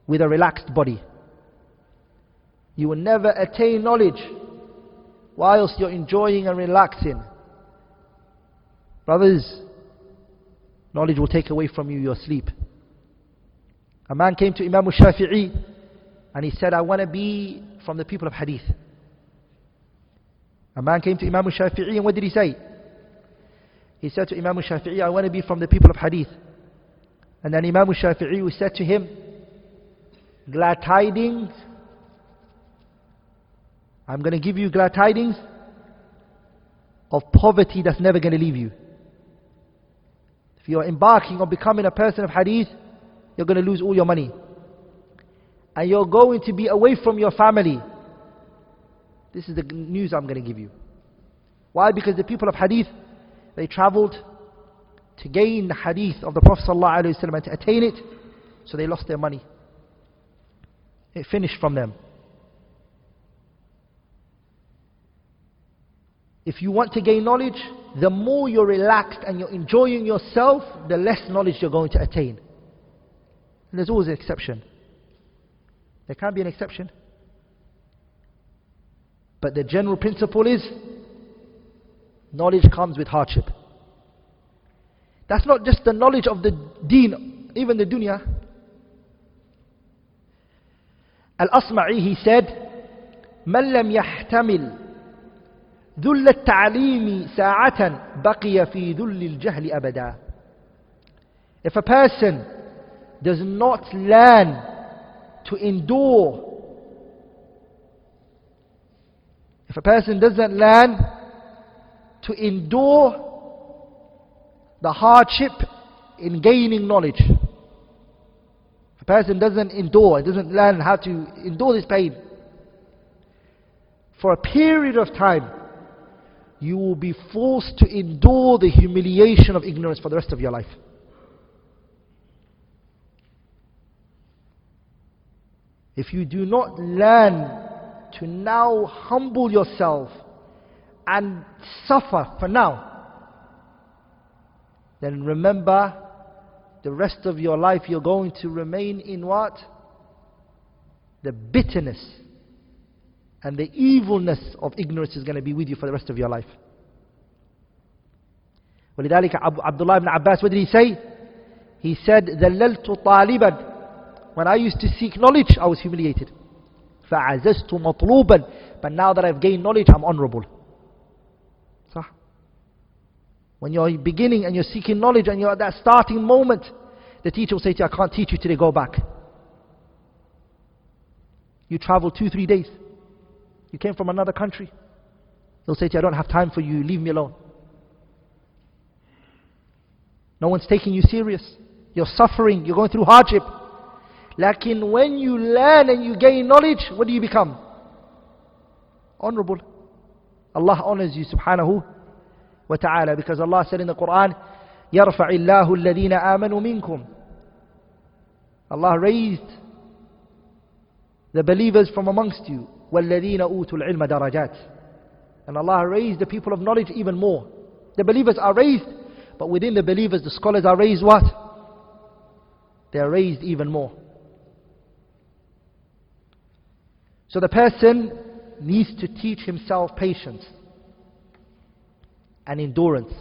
with a relaxed body. You will never attain knowledge whilst you're enjoying and relaxing. Brothers, knowledge will take away from you your sleep. A man came to Imam al-Shafi'i and he said, I want to be from the people of hadith. A man came to Imam al-Shafi'i and what did he say? He said to Imam al-Shafi'i, I want to be from the people of hadith. And then Imam al-Shafi'i said to him, glad tidings. I'm going to give you glad tidings of poverty that's never going to leave you. you're embarking on becoming a person of hadith, you're going to lose all your money. And you're going to be away from your family. This is the news I'm going to give you. Why? Because the people of hadith, they traveled to gain the hadith of the Prophet ﷺ and to attain it, so they lost their money. It finished from them. If you want to gain knowledge, the more you're relaxed and you're enjoying yourself, the less knowledge you're going to attain. And there's always an exception. There can't be an exception. But the general principle is, knowledge comes with hardship. That's not just the knowledge of the deen, even the dunya. Al-Asma'i, he said, مَنْ لَمْ يَحْتَمِلْ ذُلَّ التَّعْلِيمِ سَاعَةً بَقِيَ فِي ذُلِّ الْجَهْلِ أَبَدًا. If a person does not learn to endure, if a person doesn't learn to endure the hardship in gaining knowledge, if a person doesn't endure, doesn't learn how to endure this pain, for a period of time, you will be forced to endure the humiliation of ignorance for the rest of your life. If you do not learn to now humble yourself and suffer for now, then remember, the rest of your life you're going to remain in what? The bitterness and the evilness of ignorance is going to be with you for the rest of your life. ولذلك Abdullah ibn Abbas, what did he say? He said, ذَلَّلْتُ طَالِبًا. When I used to seek knowledge, I was humiliated. فَعَزَزْتُ مَطْلُوبًا. But now that I've gained knowledge, I'm honorable. صح? When you're beginning and you're seeking knowledge and you're at that starting moment, the teacher will say to you, I can't teach you today, go back. You travel 2-3 days. You came from another country. He'll say to you, I don't have time for you, leave me alone. No one's taking you serious. You're suffering, you're going through hardship. Lakin when you learn and you gain knowledge, what do you become? Honorable. Allah honors you subhanahu wa ta'ala, because Allah said in the Quran, يَرْفَعِ اللَّهُ الَّذِينَ آمَنُوا مِنْكُمْ. Allah raised the believers from amongst you. وَالَّذِينَ أُوتُوا الْعِلْمَ دَرَجَاتٍ. And Allah raised the people of knowledge even more. The believers are raised, but within the believers, the scholars are raised what? They are raised even more. So the person needs to teach himself patience and endurance.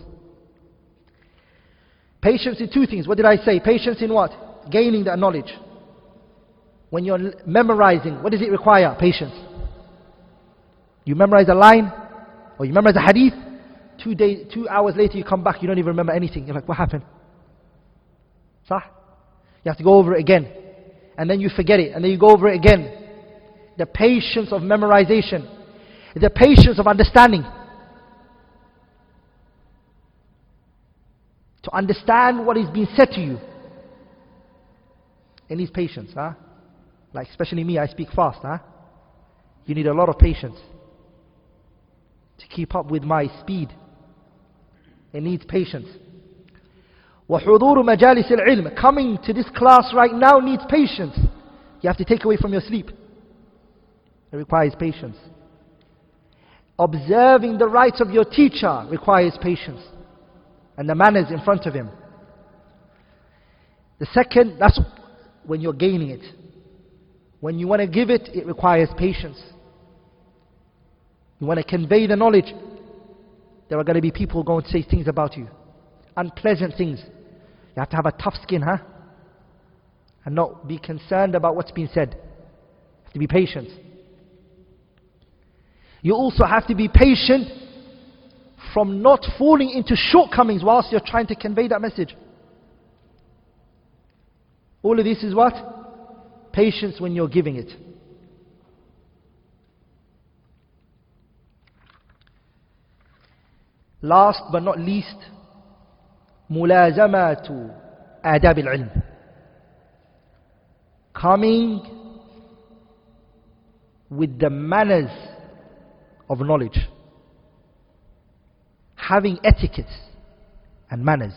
Patience in two things. What did I say? Patience in what? Gaining that knowledge. When you're memorizing, what does it require? Patience. You memorize a line, or you memorize a hadith, 2 hours later you come back, you don't even remember anything. You're like, what happened? Sah? You have to go over it again. And then you forget it, and then you go over it again. The patience of memorization. The patience of understanding. To understand what is being said to you. It needs patience, huh? Like especially me, I speak fast, huh? You need a lot of patience to keep up with my speed. It needs patience. وَحُضُورُ مَجَالِسِ الْعِلْمِ. Coming to this class right now needs patience. You have to take away from your sleep. It requires patience. Observing the rights of your teacher requires patience, and the manners in front of him. The second, that's when you're gaining it. When you want to give it, it requires patience. You want to convey the knowledge, there are going to be people going to say things about you, unpleasant things. You have to have a tough skin, huh? And not be concerned about what's being said. You have to be patient. You also have to be patient from not falling into shortcomings whilst you're trying to convey that message. All of this is what? Patience when you're giving it. Last but not least, ملازمة آداب العلم. Coming with the manners of knowledge. Having etiquette and manners.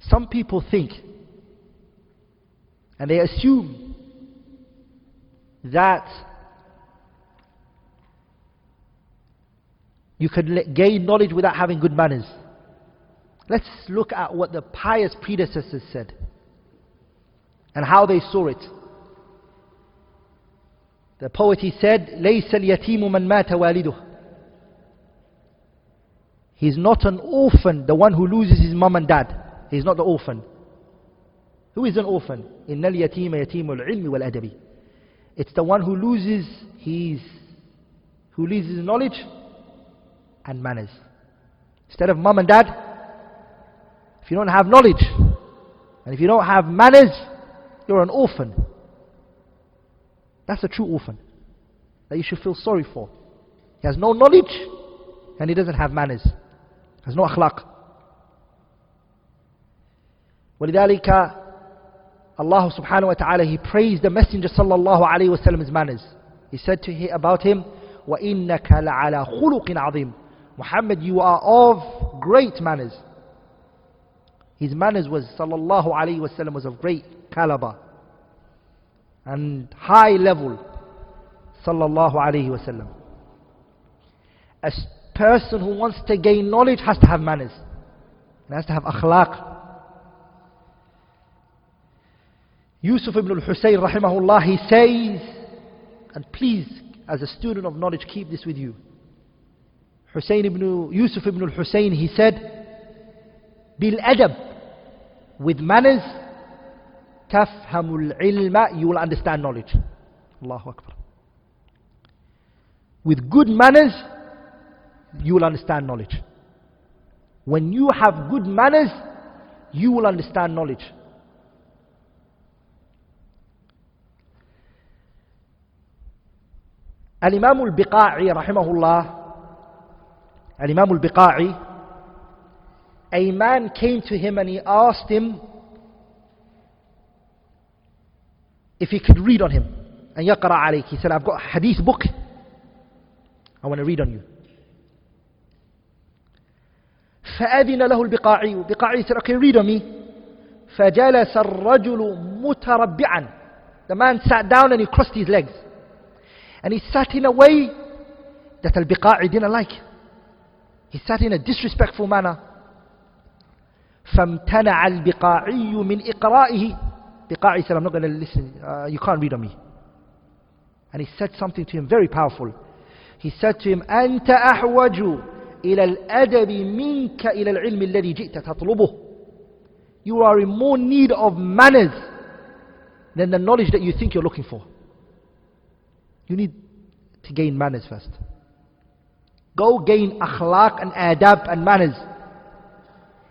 Some people think and they assume that you can gain knowledge without having good manners. Let's look at what the pious predecessors said and how they saw it. The poet, he said, لَيْسَ الْيَتِيمُ مَنْ مَاتَ وَالِدُهُ. He's not an orphan, the one who loses his mum and dad. He's not the orphan. Who is an orphan? إِنَّ الْيَتِيمَ يَتِيمُ الْعِلْمِ وَالْأَدَبِ. It's the one who loses his knowledge and manners. Instead of mum and dad, if you don't have knowledge and if you don't have manners, you're an orphan. That's a true orphan that you should feel sorry for. He has no knowledge and he doesn't have manners. Has no akhlaq. ولذلك Allah subhanahu wa ta'ala, He praised the Messenger sallallahu alayhi wa sallam's manners. He said about him, وَإِنَّكَ لَعَلَى خُلُقٍ عَظِيمٍ. Muhammad, you are of great manners. His manners was, sallallahu alayhi wa sallam, was of great caliber and high level, sallallahu alayhi wa sallam. A person who wants to gain knowledge has to have manners. He has to have akhlaq. Yusuf ibn al-Husayn rahimahullah, he says, and please, as a student of knowledge, keep this with you. Yusuf ibn al-Husayn, he said, bil adab, with manners, tafhamul ilma, you will understand knowledge. Allahu Akbar. With good manners, you will understand knowledge. When you have good manners, you will understand knowledge. Al-Imam al-Biqa'i rahimahullah, Al-Imam al-Biqa'i, a man came to him and he asked him if he could read on him. And yaqra alayk. He said, I've got a hadith book, I want to read on you. فأذن له البقاعي. Biqa'i said, okay, read on me. فجلس الرجل متربعا. The man sat down and he crossed his legs. And he sat in a way that al-Biqa'i didn't like. He sat in a disrespectful manner. فامتنع البقاعي من إقرائه. Biqa'i said, I'm not going to listen, you can't read on me. And he said something to him very powerful. He said to him, أنت أحوج إلى الأدب منك إلى العلم الذي جئت تطلبه. You are in more need of manners than the knowledge that you think you're looking for. You need to gain manners first. Go gain akhlaq and adab and manners.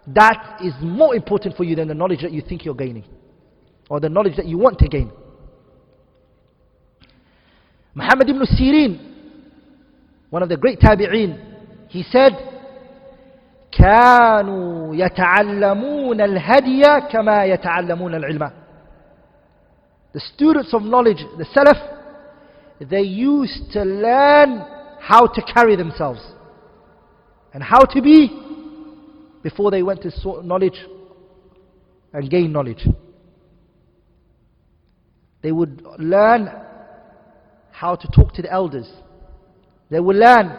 That is more important for you than the knowledge that you think you're gaining, or the knowledge that you want to gain. Muhammad ibn Sirin, one of the great tabi'een, he said, كانوا يتعلمون الهدي كما يتعلمون العلم. The students of knowledge, the Salaf, they used to learn how to carry themselves and how to be before they went to knowledge and gain knowledge. They would learn how to talk to the elders. They would learn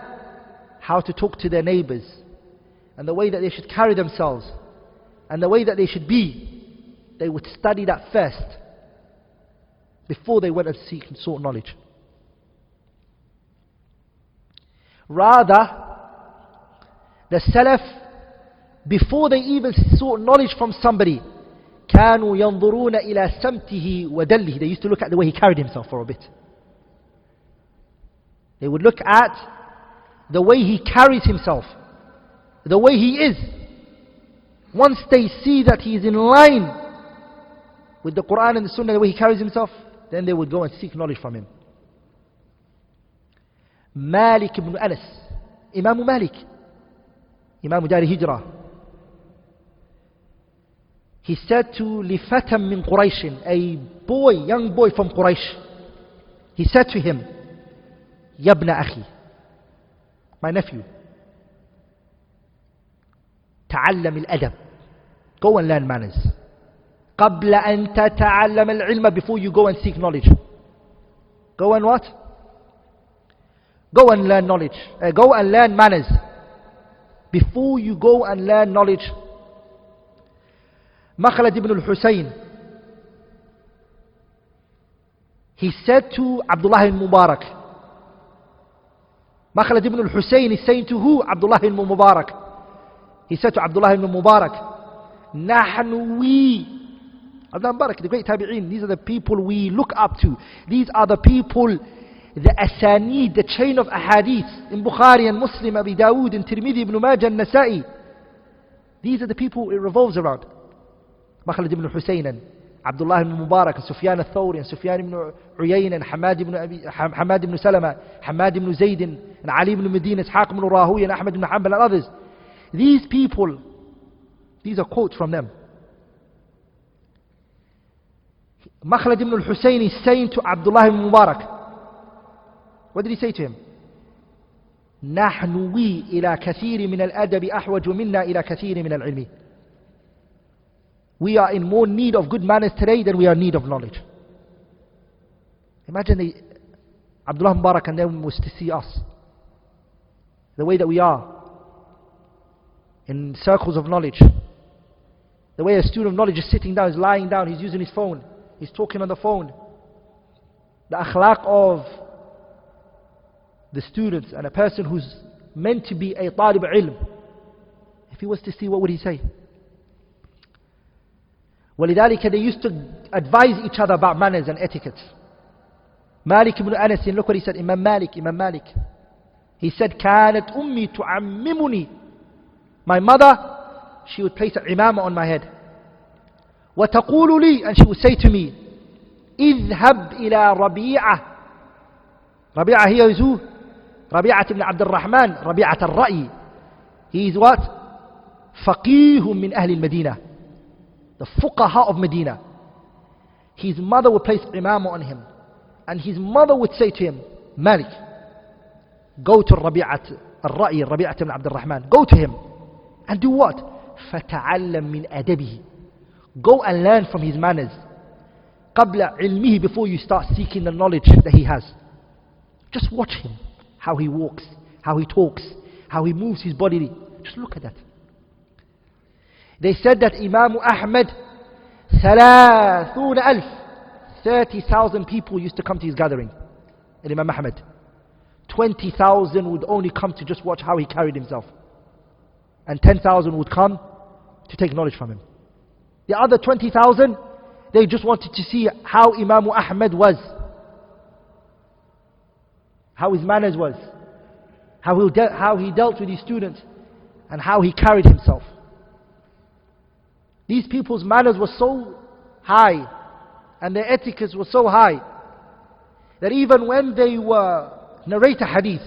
how to talk to their neighbors and the way that they should carry themselves and the way that they should be. They would study that first before they went and seek and sought knowledge. Rather, the Salaf, before they even sought knowledge from somebody, كانوا ينظرون إلى سمته ودله. They used to look at the way he carried himself for a bit. They would look at the way he carries himself, the way he is. Once they see that he is in line with the Quran and the Sunnah, the way he carries himself, then they would go and seek knowledge from him. Malik ibn Anas, Imam Malik, Imam Dari Hijrah, He said to لِفَتًى مِّن قُرَيْشٍ, a boy, young boy from Quraysh. He said to him, يَا ابْنَ أَخِي, my nephew, تعلم الأدب, go and learn manners. قبل أن تتعلم العلم, before you go and seek knowledge. Go and what? Go and learn knowledge. Go and learn manners before you go and learn knowledge. Makhlad ibn al-Husayn, he said to Abdullah ibn Mubarak. Makhlad ibn al-Husayn is saying to who? Abdullah ibn Mubarak. He said to Abdullah ibn Mubarak, نحن we, Abdullah Mubarak, the great tabi'een, these are the people we look up to. These are the people, the asanid, the chain of ahadith in Bukhari and Muslim, Abi Dawood and Tirmidhi, Ibn Majah and Nasa'i. These are the people it revolves around. Makhlad ibn Husayn and Abdullah ibn Mubarak and Sufyan al-Thawri and Sufyan ibn Uyayna and Hamad ibn Salama, Hamad ibn Zayd and Ali ibn Medina, Ishaq ibn Rahuya and Ahmad ibn Hanbal and others. These people, these are quotes from them. Makhlad ibn al-Husayn is saying to Abdullah ibn Mubarak, what did he say to him? نحن we إلى كثير من الأدب أحوج منا إلى كثير من العلم. We are in more need of good manners today than we are in need of knowledge. Imagine Abdullah Mubarak and them was to see us, the way that we are in circles of knowledge, the way a student of knowledge is sitting down, is lying down, he's using his phone, he's talking on the phone. The akhlaq of the students and a person who's meant to be a talib ilm, if he was to see, what would he say? ولذلك they used to advise each other about manners and etiquette. Malik ibn Anas, look what he said, Imam Malik. He said, كانت أمي تعممني. My mother, she would place an imama on my head. وتقول لي, and she would say to me, اذهب إلى ربيعة. Rabi'ah here is who? Rabi'ah ibn AbdulRahman, Rabi'ah al-Ra'i. He is what? فقيه من أهل المدينة, the fuqaha of Medina. His mother would place imama on him, and his mother would say to him, Malik, go to Rabi'at al-Ra'i, Rabi'at ibn AbdulRahman, go to him and do what? فَتَعَلَّمْ مِنْ أَدَبِهِ, go and learn from his manners. قَبْلَ عِلْمِهِ, before you start seeking the knowledge that he has. Just watch him, how he walks, how he talks, how he moves his body. Just look at that. They said that Imam Ahmad, 30,000 people used to come to his gathering. And Imam Ahmad, 20,000 would only come to just watch how he carried himself, and 10,000 would come to take knowledge from him. The other 20,000, they just wanted to see how Imam Ahmad was, how his manners was, how he dealt with his students, and how he carried himself. These people's manners were so high, and their etiquette was so high, that even when they were narrate a hadith,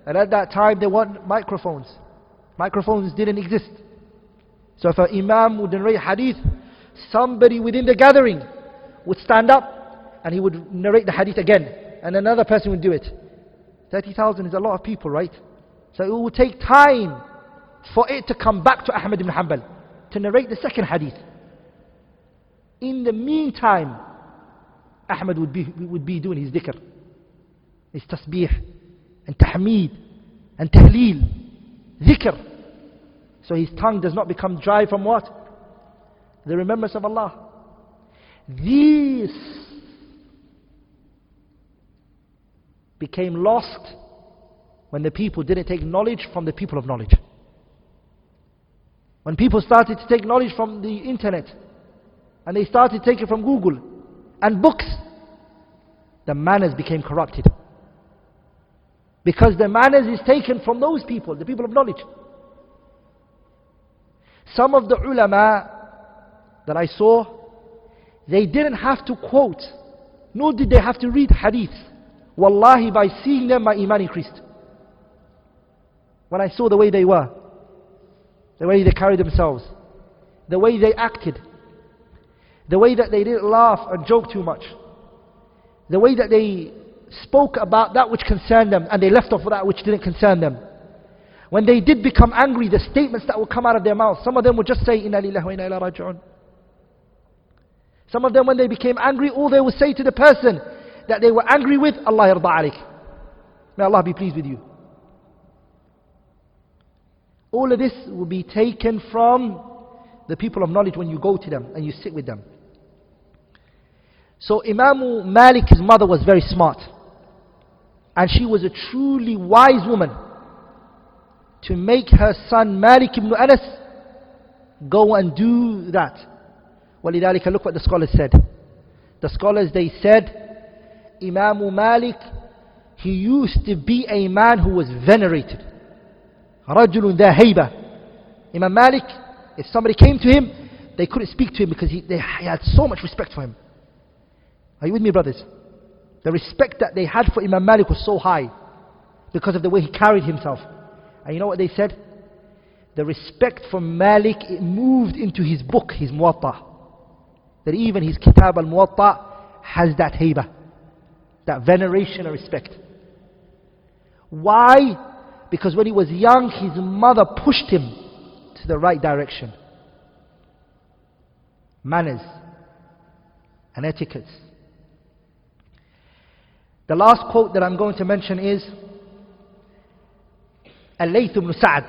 and at that time there weren't microphones didn't exist. So if an imam would narrate hadith, somebody within the gathering would stand up and he would narrate the hadith again, and another person would do it. 30,000 is a lot of people, right? So it would take time for it to come back to Ahmad ibn Hanbal to narrate the second hadith. In the meantime, Ahmad would be doing his dhikr, his tasbih and tahmeed and tahleel, dhikr, so his tongue does not become dry from what? The remembrance of Allah. These became lost when the people didn't take knowledge from the people of knowledge. When people started to take knowledge from the internet, and they started taking from Google and books, the manners became corrupted. Because the manners is taken from those people, the people of knowledge. Some of the ulama that I saw, they didn't have to quote, nor did they have to read hadith. Wallahi, by seeing them, my iman increased. When I saw the way they were, the way they carried themselves, the way they acted, the way that they didn't laugh and joke too much, the way that they spoke about that which concerned them and they left off that which didn't concern them. When they did become angry, the statements that would come out of their mouth, some of them would just say, Inna lillahi wa inna ilayhi raji'un. Some of them, when they became angry, all they would say to the person that they were angry with, Allah yarda alayk. May Allah be pleased with you. All of this will be taken from the people of knowledge when you go to them and you sit with them. So Imam Malik, his mother, was very smart. And she was a truly wise woman to make her son Malik ibn Anas go and do that. وَلِذَلِكَ, look what the scholars said. The scholars, they said, Imam Malik, he used to be a man who was venerated. رَجُلٌ ذَا هَيْبَةٍ. Imam Malik, if somebody came to him, they couldn't speak to him because he had so much respect for him. Are you with me, brothers? The respect that they had for Imam Malik was so high because of the way he carried himself. And you know what they said? The respect for Malik, it moved into his book, his Muwatta. That even his Kitab al-Muwatta has that hayba, that veneration and respect. Why? Because when he was young, his mother pushed him to the right direction. Manners and etiquettes. The last quote that I'm going to mention is Al-Layth ibn Sa'ad.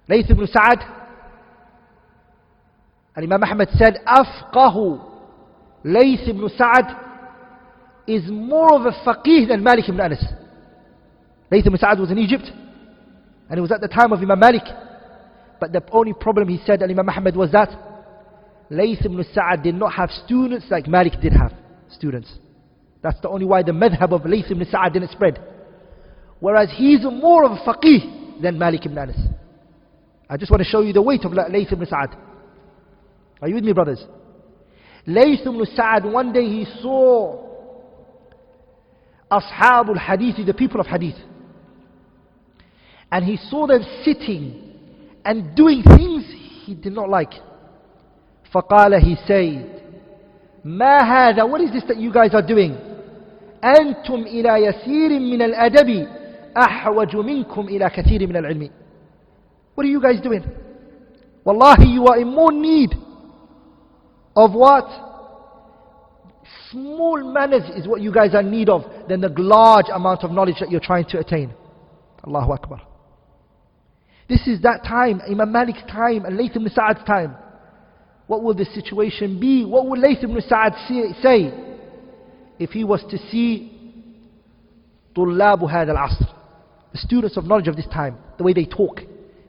Layth ibn Sa'ad, and Imam Ahmad said, Afqahu Layth ibn Sa'ad is more of a faqih than Malik ibn Anas. Layth ibn Sa'ad was in Egypt, and it was at the time of Imam Malik. But the only problem, he said, Imam Ahmad, was that Layth ibn Sa'ad did not have students like Malik did have students. That's the only why the madhab of Layth ibn Sa'ad didn't spread. Whereas he's more of a faqih than Malik ibn Anas. I just want to show you the weight of Layth ibn Sa'ad. Are you with me, brothers? Layth ibn Sa'ad, one day he saw Ashabul Hadith, the people of Hadith. And he saw them sitting and doing things he did not like. فقال, he said, ما هذا, what is this that you guys are doing? أنتم إلى يسير من الأدب أحوج منكم إلى كثير من العلم. What are you guys doing? Wallahi, you are in more need of what? Small manners is what you guys are in need of than the large amount of knowledge that you're trying to attain. Allahu Akbar. This is that time, Imam Malik's time and Layth ibn Sa'ad's time. What will the situation be? What will Layth ibn Sa'ad say if he was to see طُلَّابُ هَذَا الْعَصْرِ, the students of knowledge of this time, the way they talk,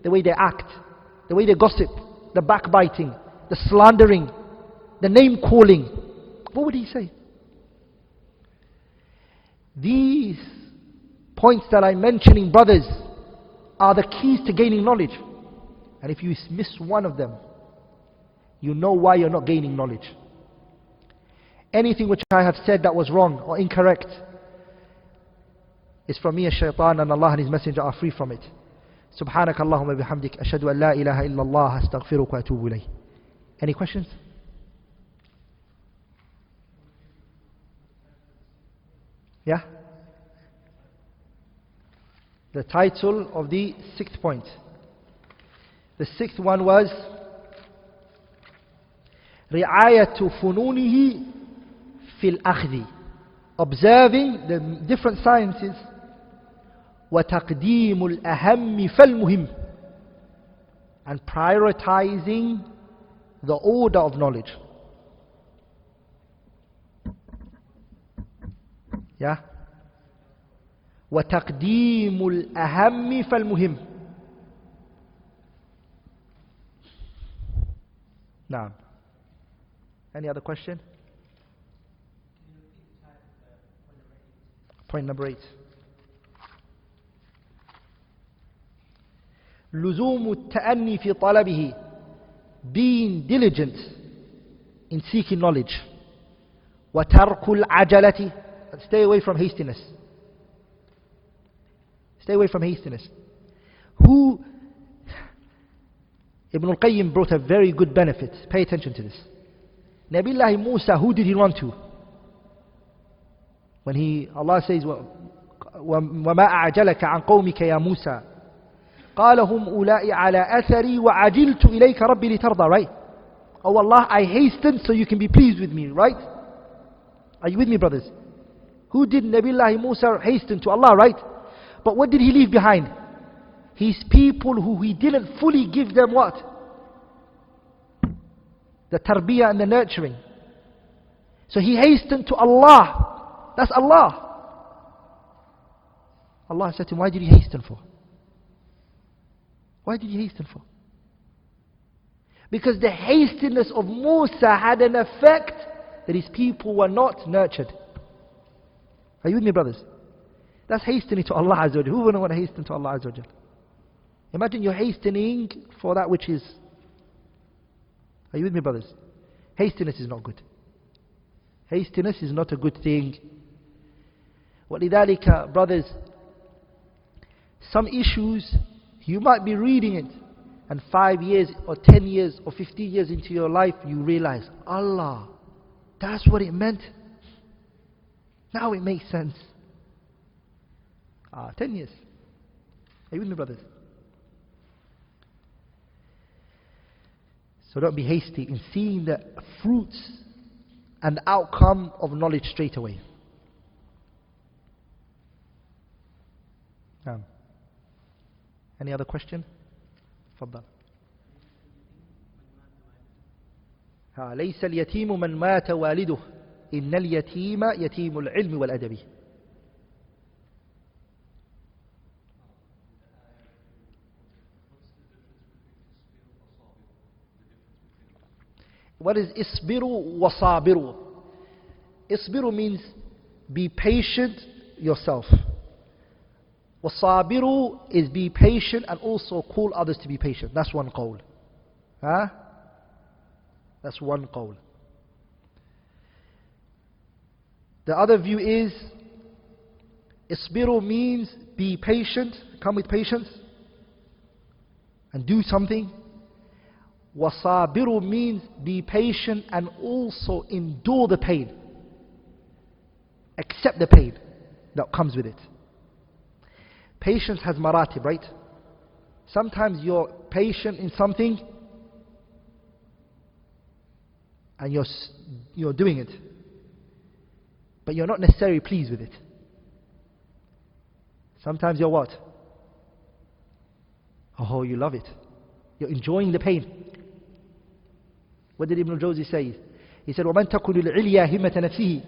the way they act, the way they gossip, the backbiting, the slandering, the name calling? What would he say? These points that I'm mentioning, brothers, are the keys to gaining knowledge. And if you miss one of them, you know why you're not gaining knowledge. Anything which I have said that was wrong or incorrect is from me as shaitan, and Allah and His Messenger are free from it. Subhanak Allahumma bihamdik, ashhadu an la ilaha illallah, astaghfiruka wa atubu ilayh. Any questions? Yeah? The title of the 6th point. The 6th one was رعاية فنونه في الأخذ, observing the different sciences, وتقديم الأهم فالمهم, and prioritizing the order of knowledge. Yeah? وتقديم الأهم فالمهم. نعم. Any other question? Point number 8. لزوم التأني في طلبه, being diligent in seeking knowledge. وترك العجلة, stay away from hastiness. Stay away from hastiness. Ibn al-Qayyim brought a very good benefit. Pay attention to this. Nabiullah Musa, who did he run to? When Allah says, وَمَا أَعْجَلَكَ عَنْ قَوْمِكَ يَا مُوسَى قَالَ هُمْ أُولَٰئِ عَلَىٰ أَثَرِي وَعَجِلْتُ إِلَيْكَ رَبِّي لِتَرْضَى, right? Oh Allah, I hastened so you can be pleased with me, right? Are you with me, brothers? Who did Nabiullah Musa hasten to? Allah, right? But what did he leave behind? His people who he didn't fully give them what? The tarbiyah and the nurturing. So he hastened to Allah. That's Allah. Allah said to him, why did you hasten for? Why did you hasten for? Because the hastiness of Musa had an effect that his people were not nurtured. Are you with me, brothers? That's hastening to Allah Azza wa Jal. Who wouldn't want to hasten to Allah Azza wa Jal? Imagine you're hastening for that which is... Are you with me, brothers? Hastiness is not good. Hastiness is not a good thing. وَلِذَلِكَ, brothers, some issues, you might be reading it, and 5 years or 10 years or 15 years into your life, you realize, Allah, that's what it meant. Now it makes sense. 10 years. Are you with me, brothers? So don't be hasty in seeing the fruits and outcome of knowledge straight away. Any other question? تفضل. ليس اليتيم من مات والده إن اليتيم يتيم العلم والأدب. What is isbiru wa sabiru? Isbiru means be patient yourself. Wasabiru is be patient and also call others to be patient. That's one qawl. That's one qawl. The other view is isbiru means be patient, come with patience and do something. Wasabiru means be patient and also endure the pain. Accept the pain that comes with it. Patience has maratib, right? Sometimes you're patient in something and you're doing it, but you're not necessarily pleased with it. Sometimes you're what? Oh, you love it. You're enjoying the pain. What did Ibn al-Jawzi say? He said, وَمَنْ تَكُلُ الْعِلْيَا هِمَّةَ نَفْسِهِ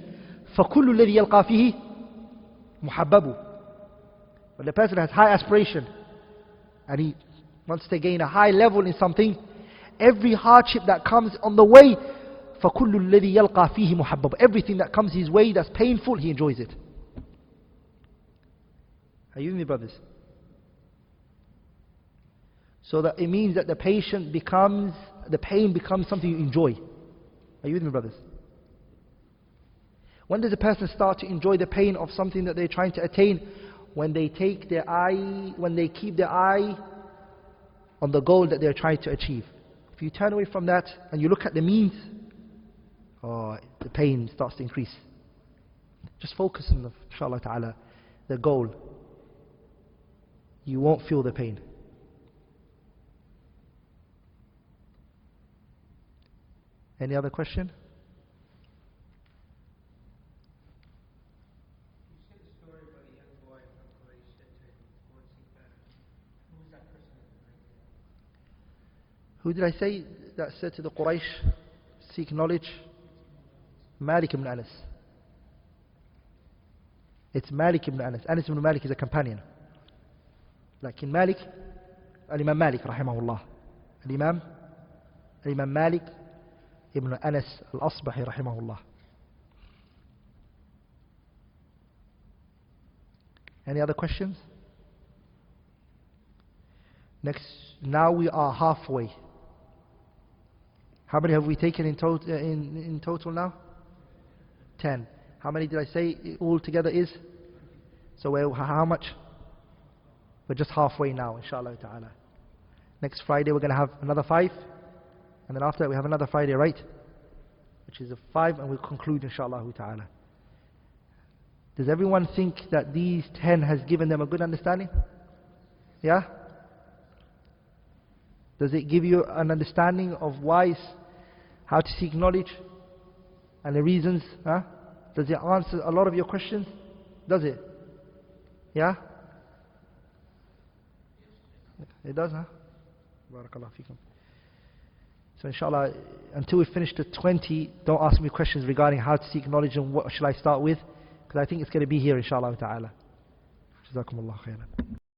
فَكُلُّ الَّذِي يَلْقَى فِيهِ مُحَبَّبُ. When the person has high aspiration and he wants to gain a high level in something, every hardship that comes on the way, فَكُلُّ الَّذِي يَلْقَى فِيهِ مُحَبَّبُ. Everything that comes his way that's painful, he enjoys it. Are you with me, brothers? So that it means that the pain becomes something you enjoy. Are you with me, brothers? When does a person start to enjoy the pain of something that they're trying to attain? When they keep their eye on the goal that they're trying to achieve. If you turn away from that and you look at the means, the pain starts to increase. Just focus on, inshallah ta'ala, the goal. You won't feel the pain. Any other question? Who did I say that said to the Quraysh, seek knowledge? Malik ibn Anas. It's Malik ibn Anas. Anas ibn Malik is a companion. Like in Malik, Al-Imam Malik rahimahullah. Al-Imam Malik ibn Anas al-Asbahi rahimahullah. Any other questions? Now we are halfway. How many have we taken in total now? 10. How many did I say all together is? So how much? We're just halfway now, inshallah ta'ala. Next Friday we're going to have another 5. And then after that we have another Friday, right? which is a 5, and we'll conclude inshallah ta'ala. Does everyone think that these 10 has given them a good understanding? Yeah? Does it give you an understanding of how to seek knowledge and the reasons? Huh? Does it answer a lot of your questions? Does it? Yeah? It does, huh? Barakallah feekum. So inshallah, until we finish the 20, don't ask me questions regarding how to seek knowledge and what shall I start with, because I think it's going to be here inshallah ta'ala. Jazakumullah khairan.